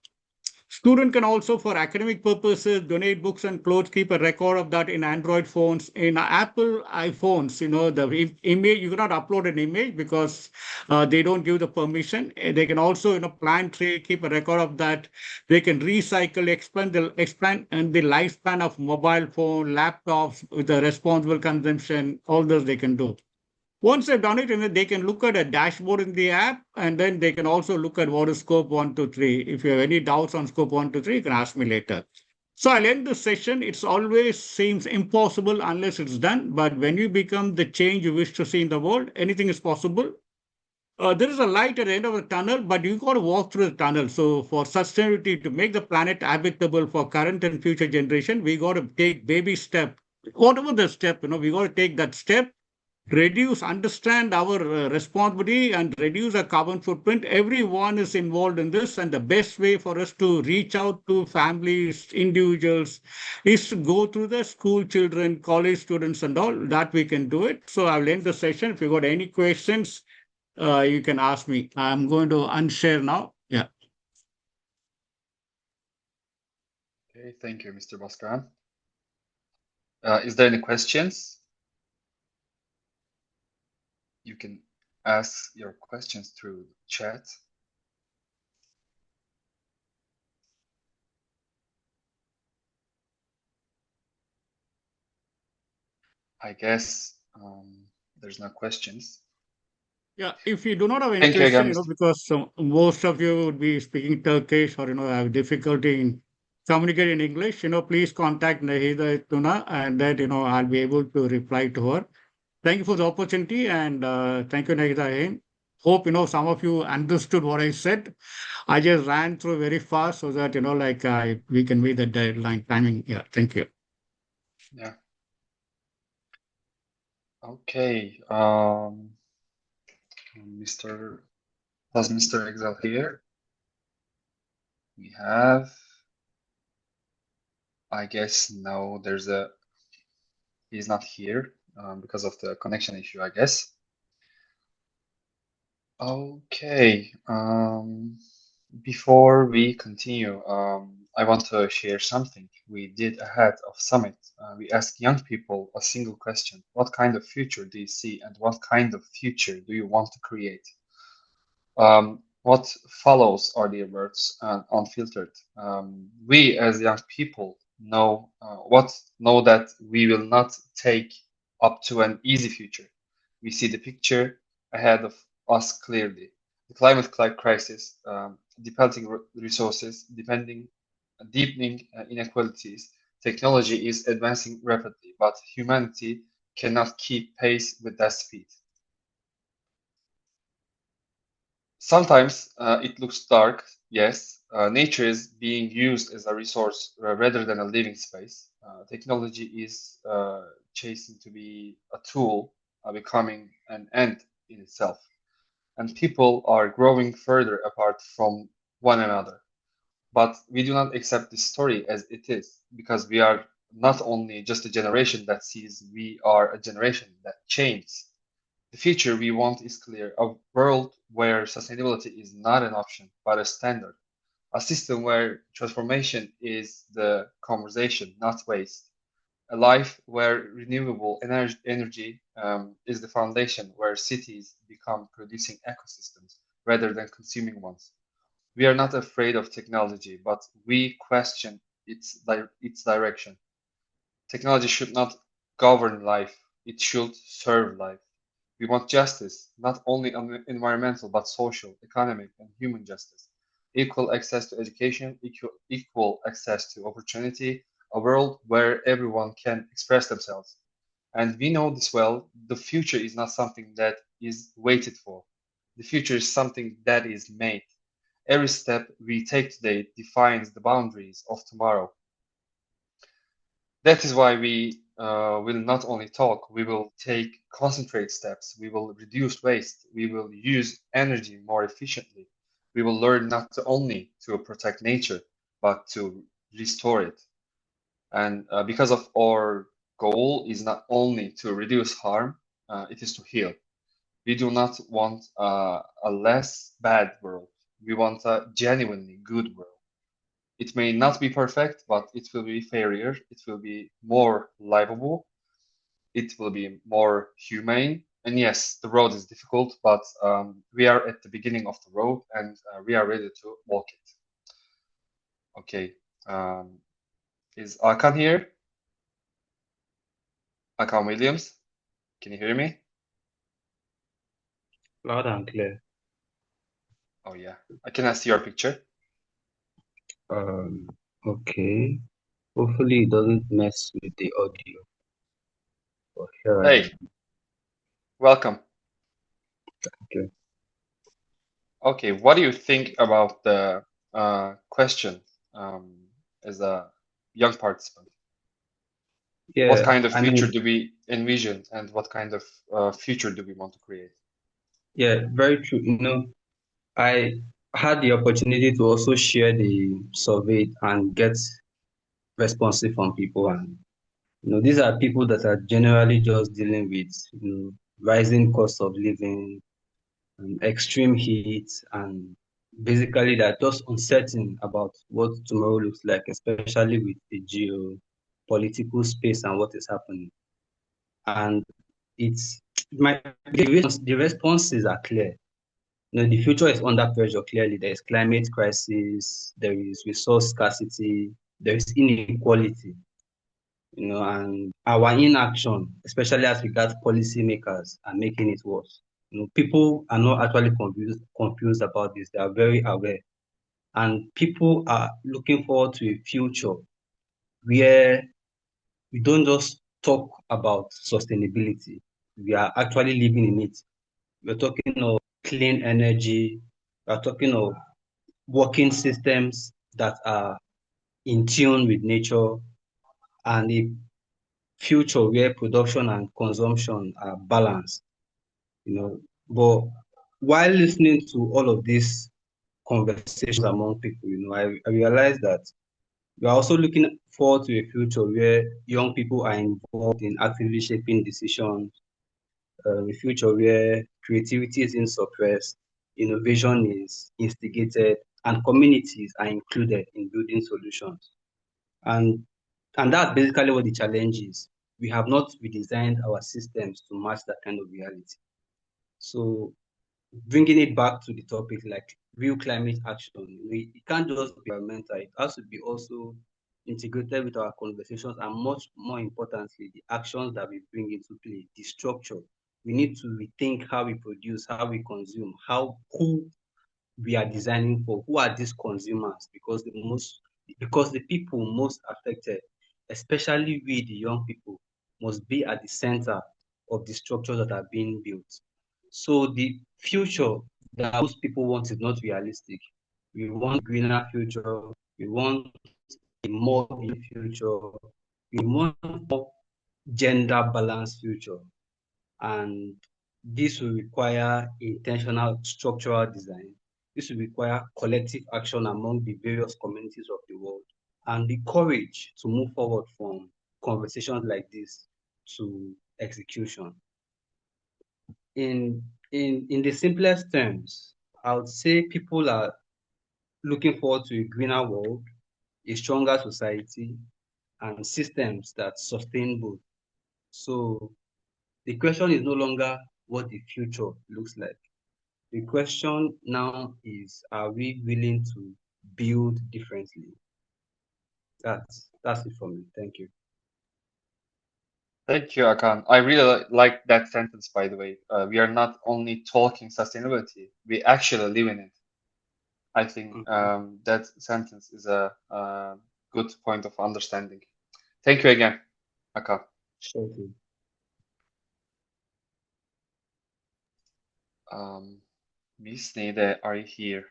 [SPEAKER 4] Student can also, for academic purposes, donate books and clothes, keep a record of that in Android phones. In Apple iPhones, the image, you cannot upload an image because they don't give the permission. They can also, plan tree, keep a record of that. They can recycle, expand the lifespan of mobile phone, laptops with a responsible consumption. All those they can do. Once they've done it, they can look at a dashboard in the app, and then they can also look at what is scope 1 to 3. If you have any doubts on scope 1 to 3, you can ask me later. So I'll end this session. It always seems impossible unless it's done. But when you become the change you wish to see in the world, anything is possible. There is a light at the end of the tunnel, but you got to walk through the tunnel. So for sustainability, to make the planet habitable for current and future generation, we got to take baby step. Whatever the step, we got to take that step. Understand our responsibility and reduce our carbon footprint. Everyone is involved in this, and the best way for us to reach out to families, individuals, is to go through the school children, college students and all, that we can do it. So I'll end the session. If you got any questions, you can ask me. I'm going to unshare now. Yeah.
[SPEAKER 2] Okay, thank you, Mr. Bhaskaran. Is there any questions? You can ask your questions through chat. I guess there's no questions.
[SPEAKER 4] Yeah, if you do not have any
[SPEAKER 2] Thank you
[SPEAKER 4] question,
[SPEAKER 2] again.
[SPEAKER 4] because most of you would be speaking Turkish or, have difficulty in communicating in English, please contact Nehide Tuna and then, I'll be able to reply to her. Thank you for the opportunity and thank you, Nehide. Hope, some of you understood what I said. I just ran through very fast so that, we can meet the deadline timing. Yeah, thank you.
[SPEAKER 2] Yeah. Okay. Mr. Exael here? We have, I guess, no, he's not here because of the connection issue, I guess. Okay. Before we continue, I want to share something we did ahead of summit. We asked young people a single question: what kind of future do you see, and what kind of future do you want to create? What follows are the words unfiltered. We as young people know that we will not take up to an easy future. We see the picture ahead of us clearly. The climate crisis, depleting resources, deepening inequalities. Technology is advancing rapidly, but humanity cannot keep pace with that speed. Sometimes it looks dark, yes. Nature is being used as a resource rather than a living space. Technology is chasing to be a tool, becoming an end in itself. And people are growing further apart from one another. But we do not accept this story as it is, because we are not only just a generation that sees, we are a generation that changes. The future we want is clear: a world where sustainability is not an option, but a standard. A system where transformation is the conversation, not waste. A life where renewable energy is the foundation, where cities become producing ecosystems rather than consuming ones. We are not afraid of technology, but we question its direction. Technology should not govern life, it should serve life. We want justice, not only environmental, but social, economic, and human justice. Equal access to education, equal access to opportunity, a world where everyone can express themselves. And we know this well: the future is not something that is waited for. The future is something that is made. Every step we take today defines the boundaries of tomorrow. That is why we will not only talk, we will take concentrate steps, we will reduce waste, we will use energy more efficiently, we will learn not only to protect nature, but to restore it. And because of our goal is not only to reduce harm, it is to heal. We do not want a less bad world. We want a genuinely good world. It may not be perfect, but it will be fairer, it will be more livable, it will be more humane. And yes, the road is difficult, but we are at the beginning of the road and we are ready to walk it. Okay, is Akan here? Akan Williams, can you hear me?
[SPEAKER 6] Loud and clear.
[SPEAKER 2] Oh yeah, I cannot see your picture.
[SPEAKER 6] Okay. Hopefully it doesn't mess with the audio. Oh, here
[SPEAKER 2] Hey, welcome.
[SPEAKER 6] Okay.
[SPEAKER 2] Okay, what do you think about the question as a young participant?
[SPEAKER 6] Yeah,
[SPEAKER 2] What kind of
[SPEAKER 6] I
[SPEAKER 2] future
[SPEAKER 6] mean,
[SPEAKER 2] do we envision, and what kind of future do we want to create?
[SPEAKER 6] yeah, very true. I had the opportunity to also share the survey and get responses from people, and these are people that are generally just dealing with rising cost of living, extreme heat, and basically they're just uncertain about what tomorrow looks like, especially with the geopolitical space and what is happening. And the responses are clear. The future is under pressure. Clearly, there is climate crisis, there is resource scarcity, there is inequality. And our inaction, especially as regards policymakers, are making it worse. People are not actually confused about this. They are very aware. And people are looking forward to a future where we don't just talk about sustainability. We are actually living in it. We're talking of clean energy. We're talking of working systems that are in tune with nature, and a future where production and consumption are balanced. But while listening to all of these conversations among people, I realized that we are also looking forward to a future where young people are involved in actively shaping decisions, a future where creativity isn't suppressed, innovation is instigated, and communities are included in building solutions. And that's basically what the challenge is. We have not redesigned our systems to match that kind of reality. So bringing it back to the topic, like real climate action, it can't just be environmental, it has to be also integrated with our conversations, and much more importantly, the actions that we bring into play, the structure. We need to rethink how we produce, how we consume, who we are designing for, who are these consumers, because the people most affected, especially we, the young people, must be at the center of the structures that are being built. So the future that most people want is not realistic. We want greener future. We want a more green future. We want more gender balanced future. And this will require intentional structural design. This will require collective action among the various communities of the world, and the courage to move forward from conversations like this to execution. In the simplest terms, I would say people are looking forward to a greener world, a stronger society, and systems that sustain both. So the question is no longer what the future looks like. The question now is, are we willing to build differently? That's it for me. Thank you.
[SPEAKER 2] Thank you, Akan. I really like that sentence, by the way. We are not only talking sustainability, we actually live in it. I think that sentence is a good point of understanding. Thank you again, Akan.
[SPEAKER 6] Thank you.
[SPEAKER 2] Miss Nehide, are you here?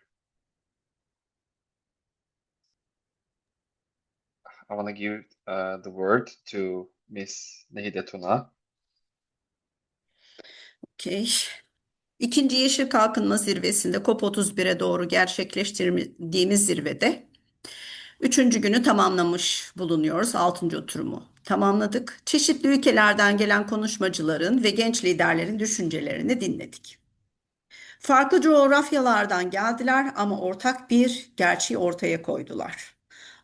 [SPEAKER 2] I want to give the word to Miss Nehide Tuna.
[SPEAKER 3] Okay. İkinci Yeşil Kalkınma Zirvesi'nde COP31'e doğru gerçekleştirdiğimiz zirvede 3. günü tamamlamış bulunuyoruz. 6. oturumu tamamladık. Çeşitli ülkelerden gelen konuşmacıların ve genç liderlerin düşüncelerini dinledik. Farklı coğrafyalardan geldiler ama ortak bir gerçeği ortaya koydular.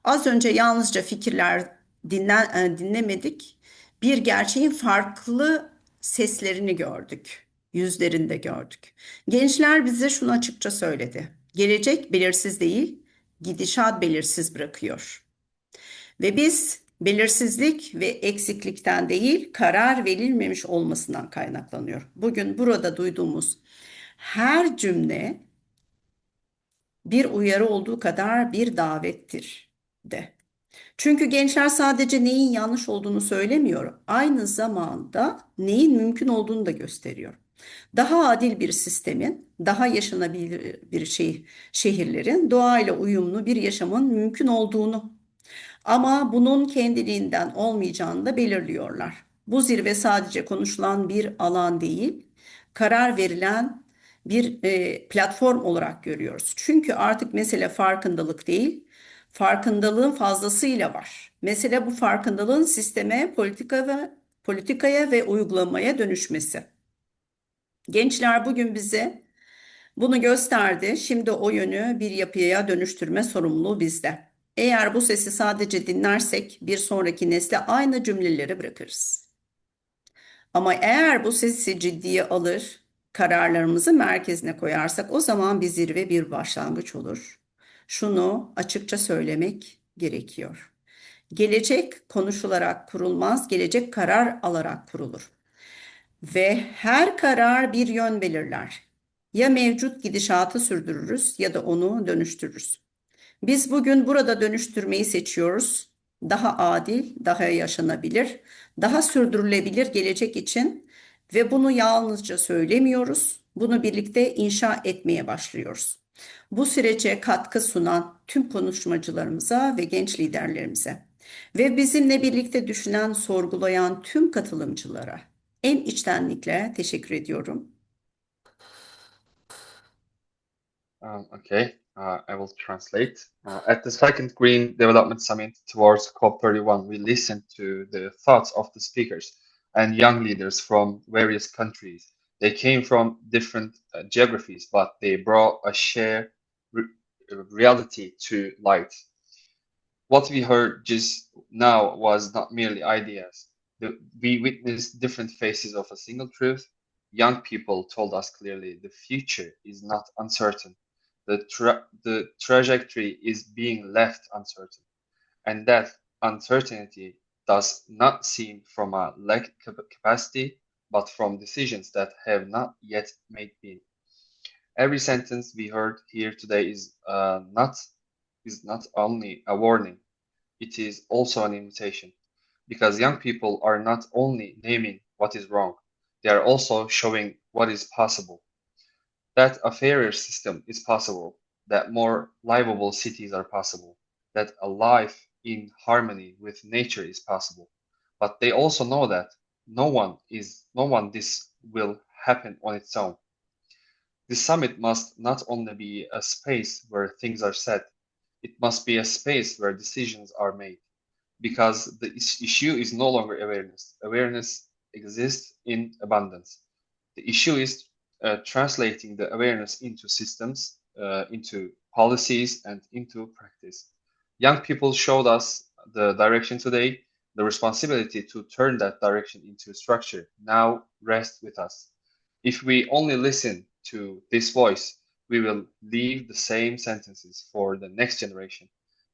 [SPEAKER 3] Az önce yalnızca fikirler dinlemedik. Bir gerçeğin farklı seslerini gördük. Yüzlerinde gördük. Gençler bize şunu açıkça söyledi. Gelecek belirsiz değil, gidişat belirsiz bırakıyor. Ve biz belirsizlik ve eksiklikten değil, karar verilmemiş olmasından kaynaklanıyor. Bugün burada duyduğumuz her cümle bir uyarı olduğu kadar bir davettir de. Çünkü gençler sadece neyin yanlış olduğunu söylemiyor, aynı zamanda neyin mümkün olduğunu da gösteriyor. Daha adil bir sistemin, daha yaşanabilir bir şehirlerin, doğayla uyumlu bir yaşamın mümkün olduğunu, ama bunun kendiliğinden olmayacağını da belirliyorlar. Bu zirve sadece konuşulan bir alan değil, karar verilen bir platform olarak görüyoruz. Çünkü artık mesele farkındalık değil, farkındalığın fazlasıyla var. Mesele bu farkındalığın sisteme, politikaya ve uygulamaya dönüşmesi. Gençler bugün bize bunu gösterdi. Şimdi o yönü bir yapıya dönüştürme sorumluluğu bizde. Eğer bu sesi sadece dinlersek bir sonraki nesle aynı cümleleri bırakırız. Ama eğer bu sesi ciddiye alır, kararlarımızı merkezine koyarsak o zaman bir zirve bir başlangıç olur. Şunu açıkça söylemek gerekiyor. Gelecek konuşularak kurulmaz, gelecek karar alarak kurulur. Ve her karar bir yön belirler. Ya mevcut gidişatı sürdürürüz ya da onu dönüştürürüz. Biz bugün burada dönüştürmeyi seçiyoruz. Daha adil, daha yaşanabilir, daha sürdürülebilir gelecek için ve bunu yalnızca söylemiyoruz. Bunu birlikte inşa etmeye başlıyoruz. Bu sürece katkı sunan tüm konuşmacılarımıza ve genç liderlerimize ve bizimle birlikte düşünen, sorgulayan tüm katılımcılara en içtenlikle teşekkür ediyorum.
[SPEAKER 2] Okay, I will translate. At the second Green Development Summit towards COP31, we listened to the thoughts of the speakers and young leaders from various countries. They came from different geographies, but they brought a shared reality to light. What we heard just now was not merely ideas. We witnessed different faces of a single truth. Young people told us clearly the future is not uncertain. The trajectory is being left uncertain. And that uncertainty does not seem from a lack of capacity, but from decisions that have not yet made been. Every sentence we heard here today is not only a warning, it is also an invitation, because young people are not only naming what is wrong, they are also showing what is possible. That a fairer system is possible, that more livable cities are possible, that a life in harmony with nature is possible. But they also know that no one this will happen on its own. This summit must not only be a space where things are said, it must be a space where decisions are made. Because the issue is no longer awareness. Awareness exists in abundance. The issue is translating the awareness into systems, into policies, and into practice. Young people showed us the direction today. The responsibility to turn that direction into structure now rests with us. If we only listen to this voice, we will leave the same sentences for the next generation.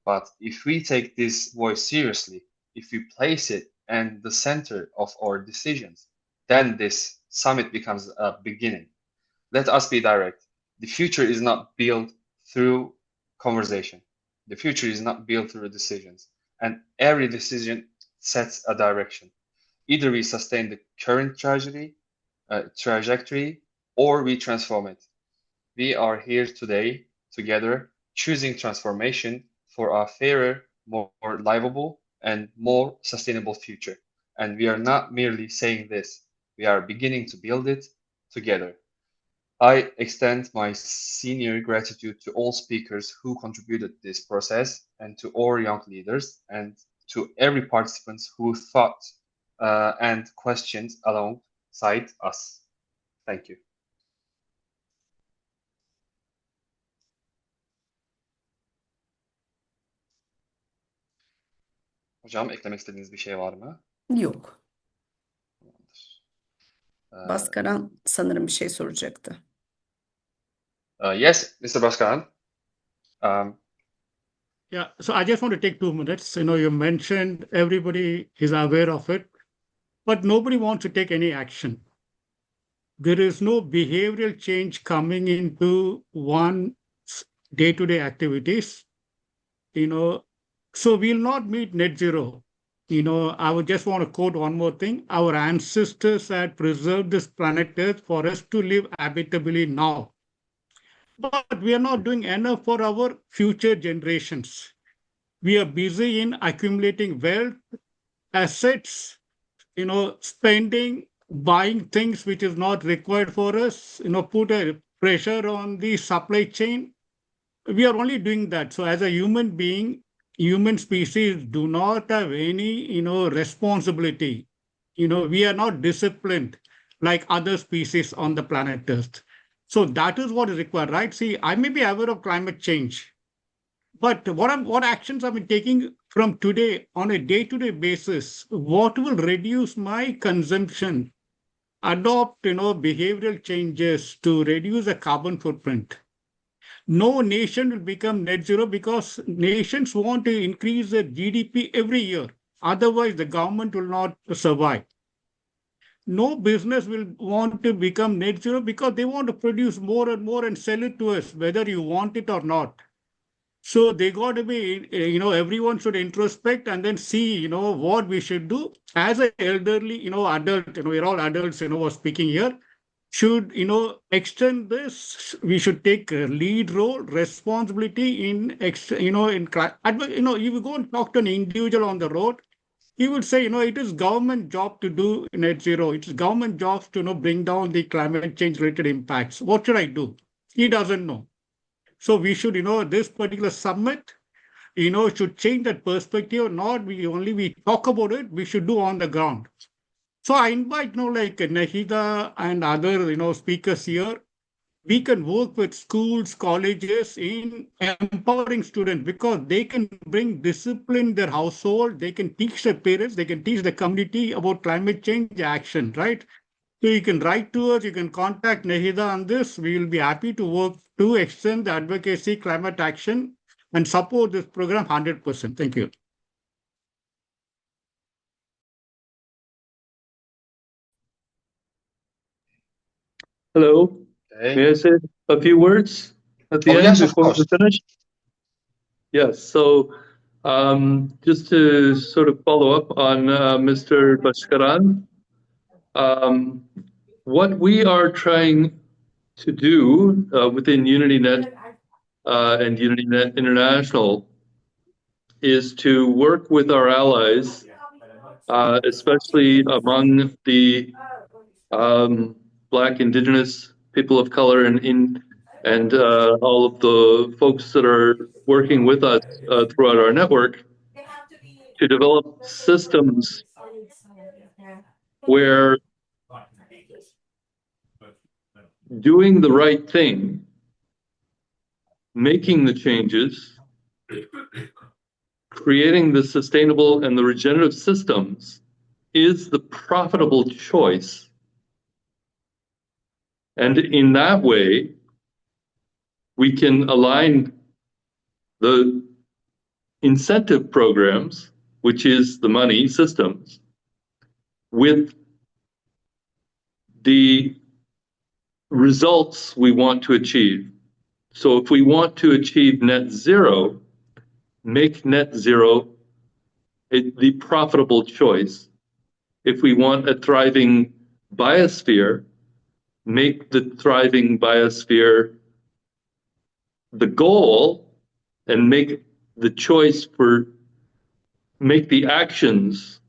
[SPEAKER 2] But if we take this voice seriously, if we place it at the center of our decisions, then this summit becomes a beginning. Let us be direct. The future is not built through conversation. The future is not built through decisions. And every decision sets a direction. Either we sustain the current trajectory, or we transform it. We are here today together, choosing transformation for a fairer, more livable, and more sustainable future. And we are not merely saying this, we are beginning to build it together. I extend my sincere gratitude to all speakers who contributed this process, and to all young leaders, and to every participant who thought and questioned alongside us. Thank you. Hocam, eklemek istediğiniz bir şey var mı?
[SPEAKER 3] Yok. Bhaskaran sanırım bir şey soracaktı.
[SPEAKER 2] Yes, Mr. Bhaskaran.
[SPEAKER 4] Yeah, so I just want to take 2 minutes. You mentioned everybody is aware of it, but nobody wants to take any action. There is no behavioral change coming into one's day-to-day activities. So we'll not meet net zero. I would just want to quote one more thing. Our ancestors had preserved this planet Earth for us to live habitably now. But we are not doing enough for our future generations. We are busy in accumulating wealth, assets, spending, buying things which is not required for us, put a pressure on the supply chain. We are only doing that. So as a human being, human species do not have any, responsibility. We are not disciplined like other species on the planet Earth. So that is what is required, right? See, I may be aware of climate change, but what actions I'm taking from today on a day-to-day basis, what will reduce my consumption, adopt, behavioral changes to reduce the carbon footprint. No nation will become net zero because nations want to increase their GDP every year. Otherwise, the government will not survive. no business will want to become net zero because they want to produce more and more and sell it to us, whether you want it or not. So they got to be, everyone should introspect and then see, what we should do as an elderly, adult, we're all adults, who are speaking here, should, extend this. We should take a lead role, responsibility in, if you go and talk to an individual on the road, he would say, it is government job to do net zero. It's government jobs to, bring down the climate change related impacts. What should I do? He doesn't know. So we should, this particular summit, should change that perspective. Not we talk about it, we should do on the ground. So I invite, like Nehide and other, speakers here. We can work with schools, colleges in empowering students because they can bring discipline in their household. They can teach their parents, they can teach the community about climate change action, right? So you can write to us, you can contact Nehide on this. We will be happy to work to extend the advocacy, climate action, and support this program 100%. Thank you.
[SPEAKER 1] Hello.
[SPEAKER 2] Okay.
[SPEAKER 1] May I say a few words at the end
[SPEAKER 2] yes, of
[SPEAKER 1] before we
[SPEAKER 2] course.
[SPEAKER 1] finish? Yes. So just to sort of follow up on Mr. Bhaskaran, what we are trying to do within UnityNet and UnityNet International is to work with our allies, especially among the Black, Indigenous, people of color, and all of the folks that are working with us throughout our network, to develop systems where doing the right thing, making the changes, creating the sustainable and the regenerative systems is the profitable choice. And in that way, we can align the incentive programs, which is the money systems, with the results we want to achieve. So if we want to achieve net zero, make net zero the profitable choice. If we want a thriving biosphere, make the thriving biosphere the goal and make the choice make the actions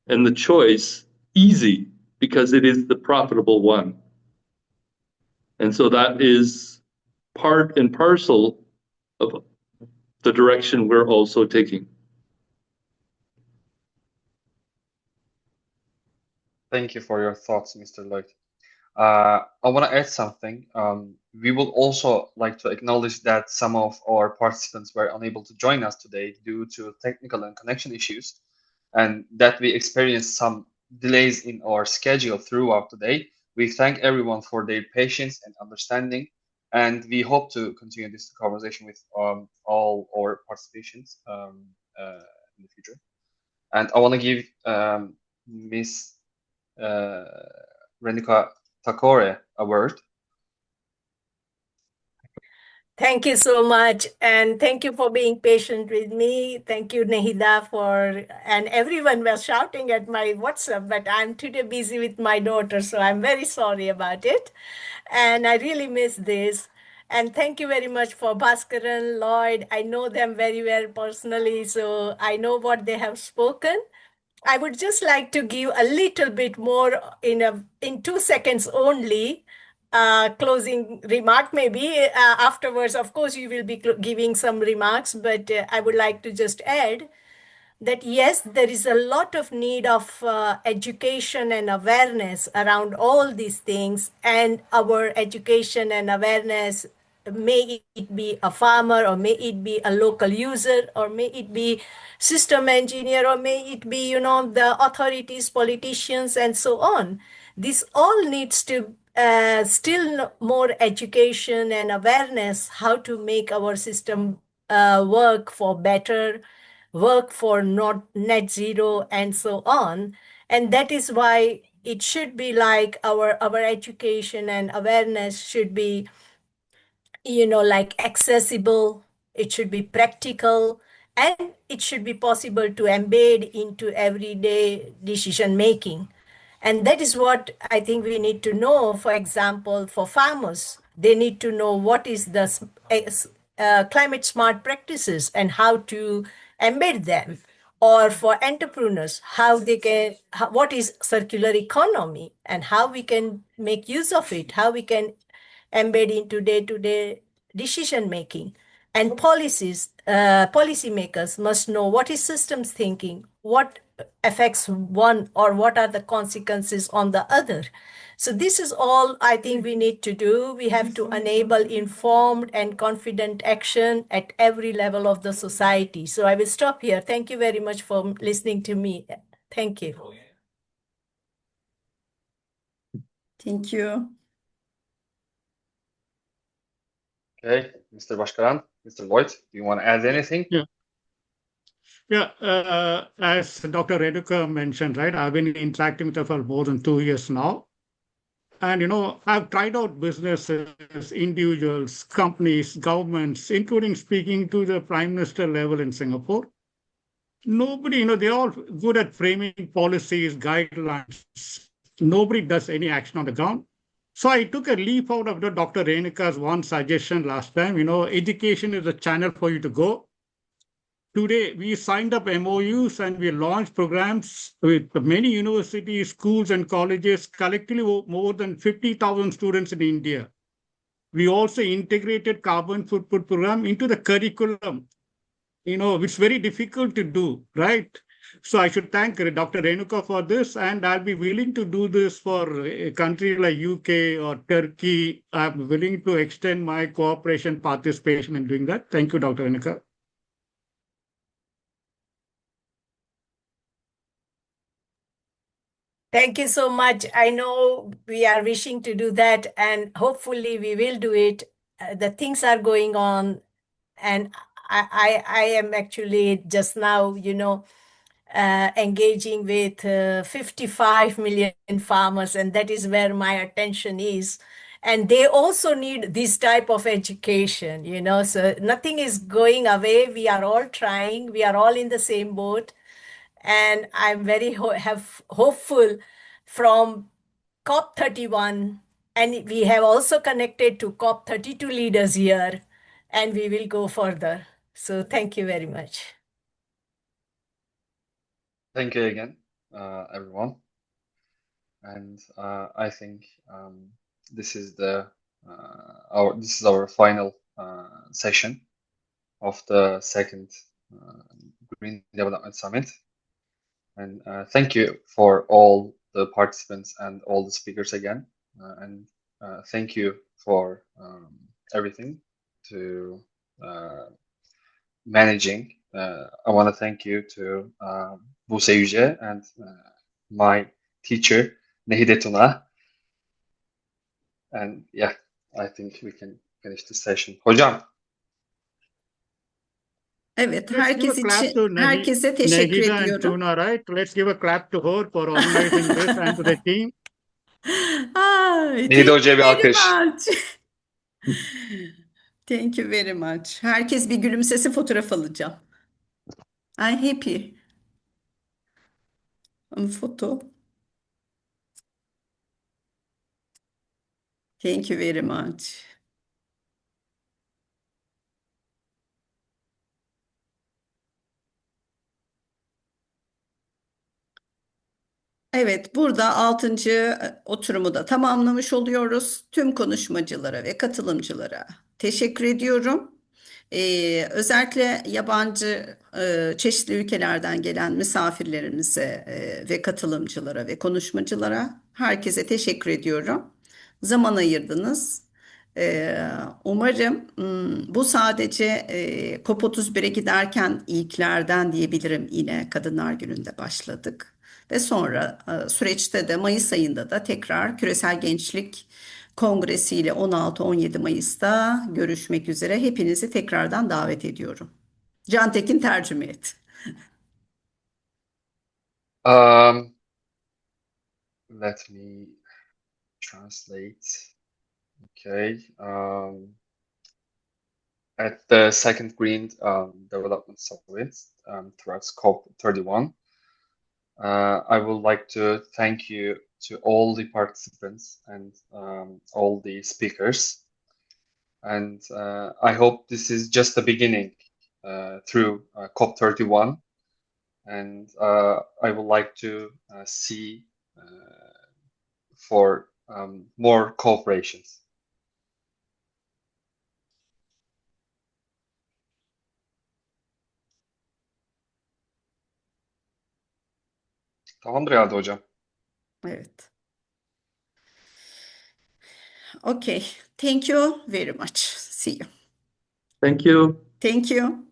[SPEAKER 1] and the choice easy because it is the profitable one. And so that is part and parcel of the direction we're also taking.
[SPEAKER 2] Thank you for your thoughts, Mr. Lloyd. I want to add something. We would also like to acknowledge that some of our participants were unable to join us today due to technical and connection issues, and that we experienced some delays in our schedule throughout the day. We thank everyone for their patience and understanding, and we hope to continue this conversation with all our participations in the future. And I want to give Ms. Renuka Thakore a word.
[SPEAKER 7] Thank you so much. And thank you for being patient with me. Thank you, Nehide, and everyone was shouting at my WhatsApp, but I'm today busy with my daughter, so I'm very sorry about it. And I really miss this. And thank you very much for Bhaskaran, Lloyd. I know them very well personally, so I know what they have spoken. I would just like to give a little bit more in 2 seconds only. Closing remark maybe afterwards. Of course, you will be giving some remarks, but I would like to just add that yes, there is a lot of need of education and awareness around all these things, and our education and awareness, may it be a farmer, or may it be a local user, or may it be system engineer, or may it be, the authorities, politicians, and so on. This all needs to still more education and awareness how to make our system work for better, work for not net zero, and so on. And that is why, it should be like our education and awareness should be, like accessible, it should be practical, and it should be possible to embed into everyday decision making. And that is what I think we need to know. For example, for farmers, they need to know what is the climate smart practices and how to embed them. Or for entrepreneurs, what is circular economy and how we can make use of it, how we can embed into day-to-day decision making. And policymakers must know what is systems thinking, what affects one, or what are the consequences on the other. So this is all I think we need to do. We have to enable informed and confident action at every level of the society. So I will stop here. Thank you very much for listening to me. Thank you.
[SPEAKER 3] Thank you.
[SPEAKER 2] Okay, Mr. Bhaskaran, Mr. Lloyd, do you want to add anything?
[SPEAKER 4] Yeah, as Dr. Renuka mentioned, right, I've been interacting with her for more than 2 years now. And, I've tried out businesses, individuals, companies, governments, including speaking to the Prime Minister level in Singapore. Nobody, they're all good at framing policies, guidelines. Nobody does any action on the ground. So I took a leaf out of Dr. Renuka's one suggestion last time, education is the channel for you to go. Today, we signed up MOUs and we launched programs with many universities, schools, and colleges, collectively more than 50,000 students in India. We also integrated carbon footprint program into the curriculum, which is very difficult to do, right? So I should thank Dr. Renuka for this, and I'll be willing to do this for a country like UK or Turkey. I'm willing to extend my cooperation, participation in doing that. Thank you, Dr. Renuka.
[SPEAKER 7] Thank you so much. I know we are wishing to do that, and hopefully we will do it. The things are going on, and I am actually just now, engaging with 55 million farmers, and that is where my attention is. And they also need this type of education, so nothing is going away. We are all trying. We are all in the same boat. And I'm very hopeful from COP31, and we have also connected to COP32 leaders here, and we will go further. So thank you very much.
[SPEAKER 2] Thank you again, everyone. And I think this is our final session of the second Green Development Summit. And thank you for all the participants and all the speakers again. And thank you for everything to managing. I want to thank you to Buse Yüce and my teacher, Nehide Tuna. And yeah, I think we can finish the session. Hocam.
[SPEAKER 3] Evet, herkese teşekkür
[SPEAKER 4] Nehide
[SPEAKER 3] ediyorum.
[SPEAKER 4] And Tuna, right? Let's give a clap to her for organizing this and to the team.
[SPEAKER 2] Nehide Hoca'ya bir alkış.
[SPEAKER 3] Thank you very much. Herkes bir gülümsesi, fotoğraf alacağım. I'm happy. Photo. Thank you very much. Evet, burada 6. oturumu da tamamlamış oluyoruz. Tüm konuşmacılara ve katılımcılara teşekkür ediyorum. Özellikle yabancı çeşitli ülkelerden gelen misafirlerimize ve katılımcılara ve konuşmacılara herkese teşekkür ediyorum. Zaman ayırdınız. Umarım bu sadece COP31'e giderken ilklerden diyebilirim, yine Kadınlar Günü'nde başladık. Ve sonra süreçte de Mayıs ayında da tekrar Küresel Gençlik Kongresi ile 16-17 Mayıs'ta görüşmek üzere. Hepinizi tekrardan davet ediyorum. Cantekin tercüme et.
[SPEAKER 2] Let me translate. Okay. At the second Green Development Summit towards COP31, I would like to thank you to all the participants and all the speakers. And I hope this is just the beginning through COP31. And I would like to see for more cooperations. Tamamdır herhalde hocam.
[SPEAKER 3] Evet. Okay. Thank you very much. See you.
[SPEAKER 1] Thank you.
[SPEAKER 3] Thank you.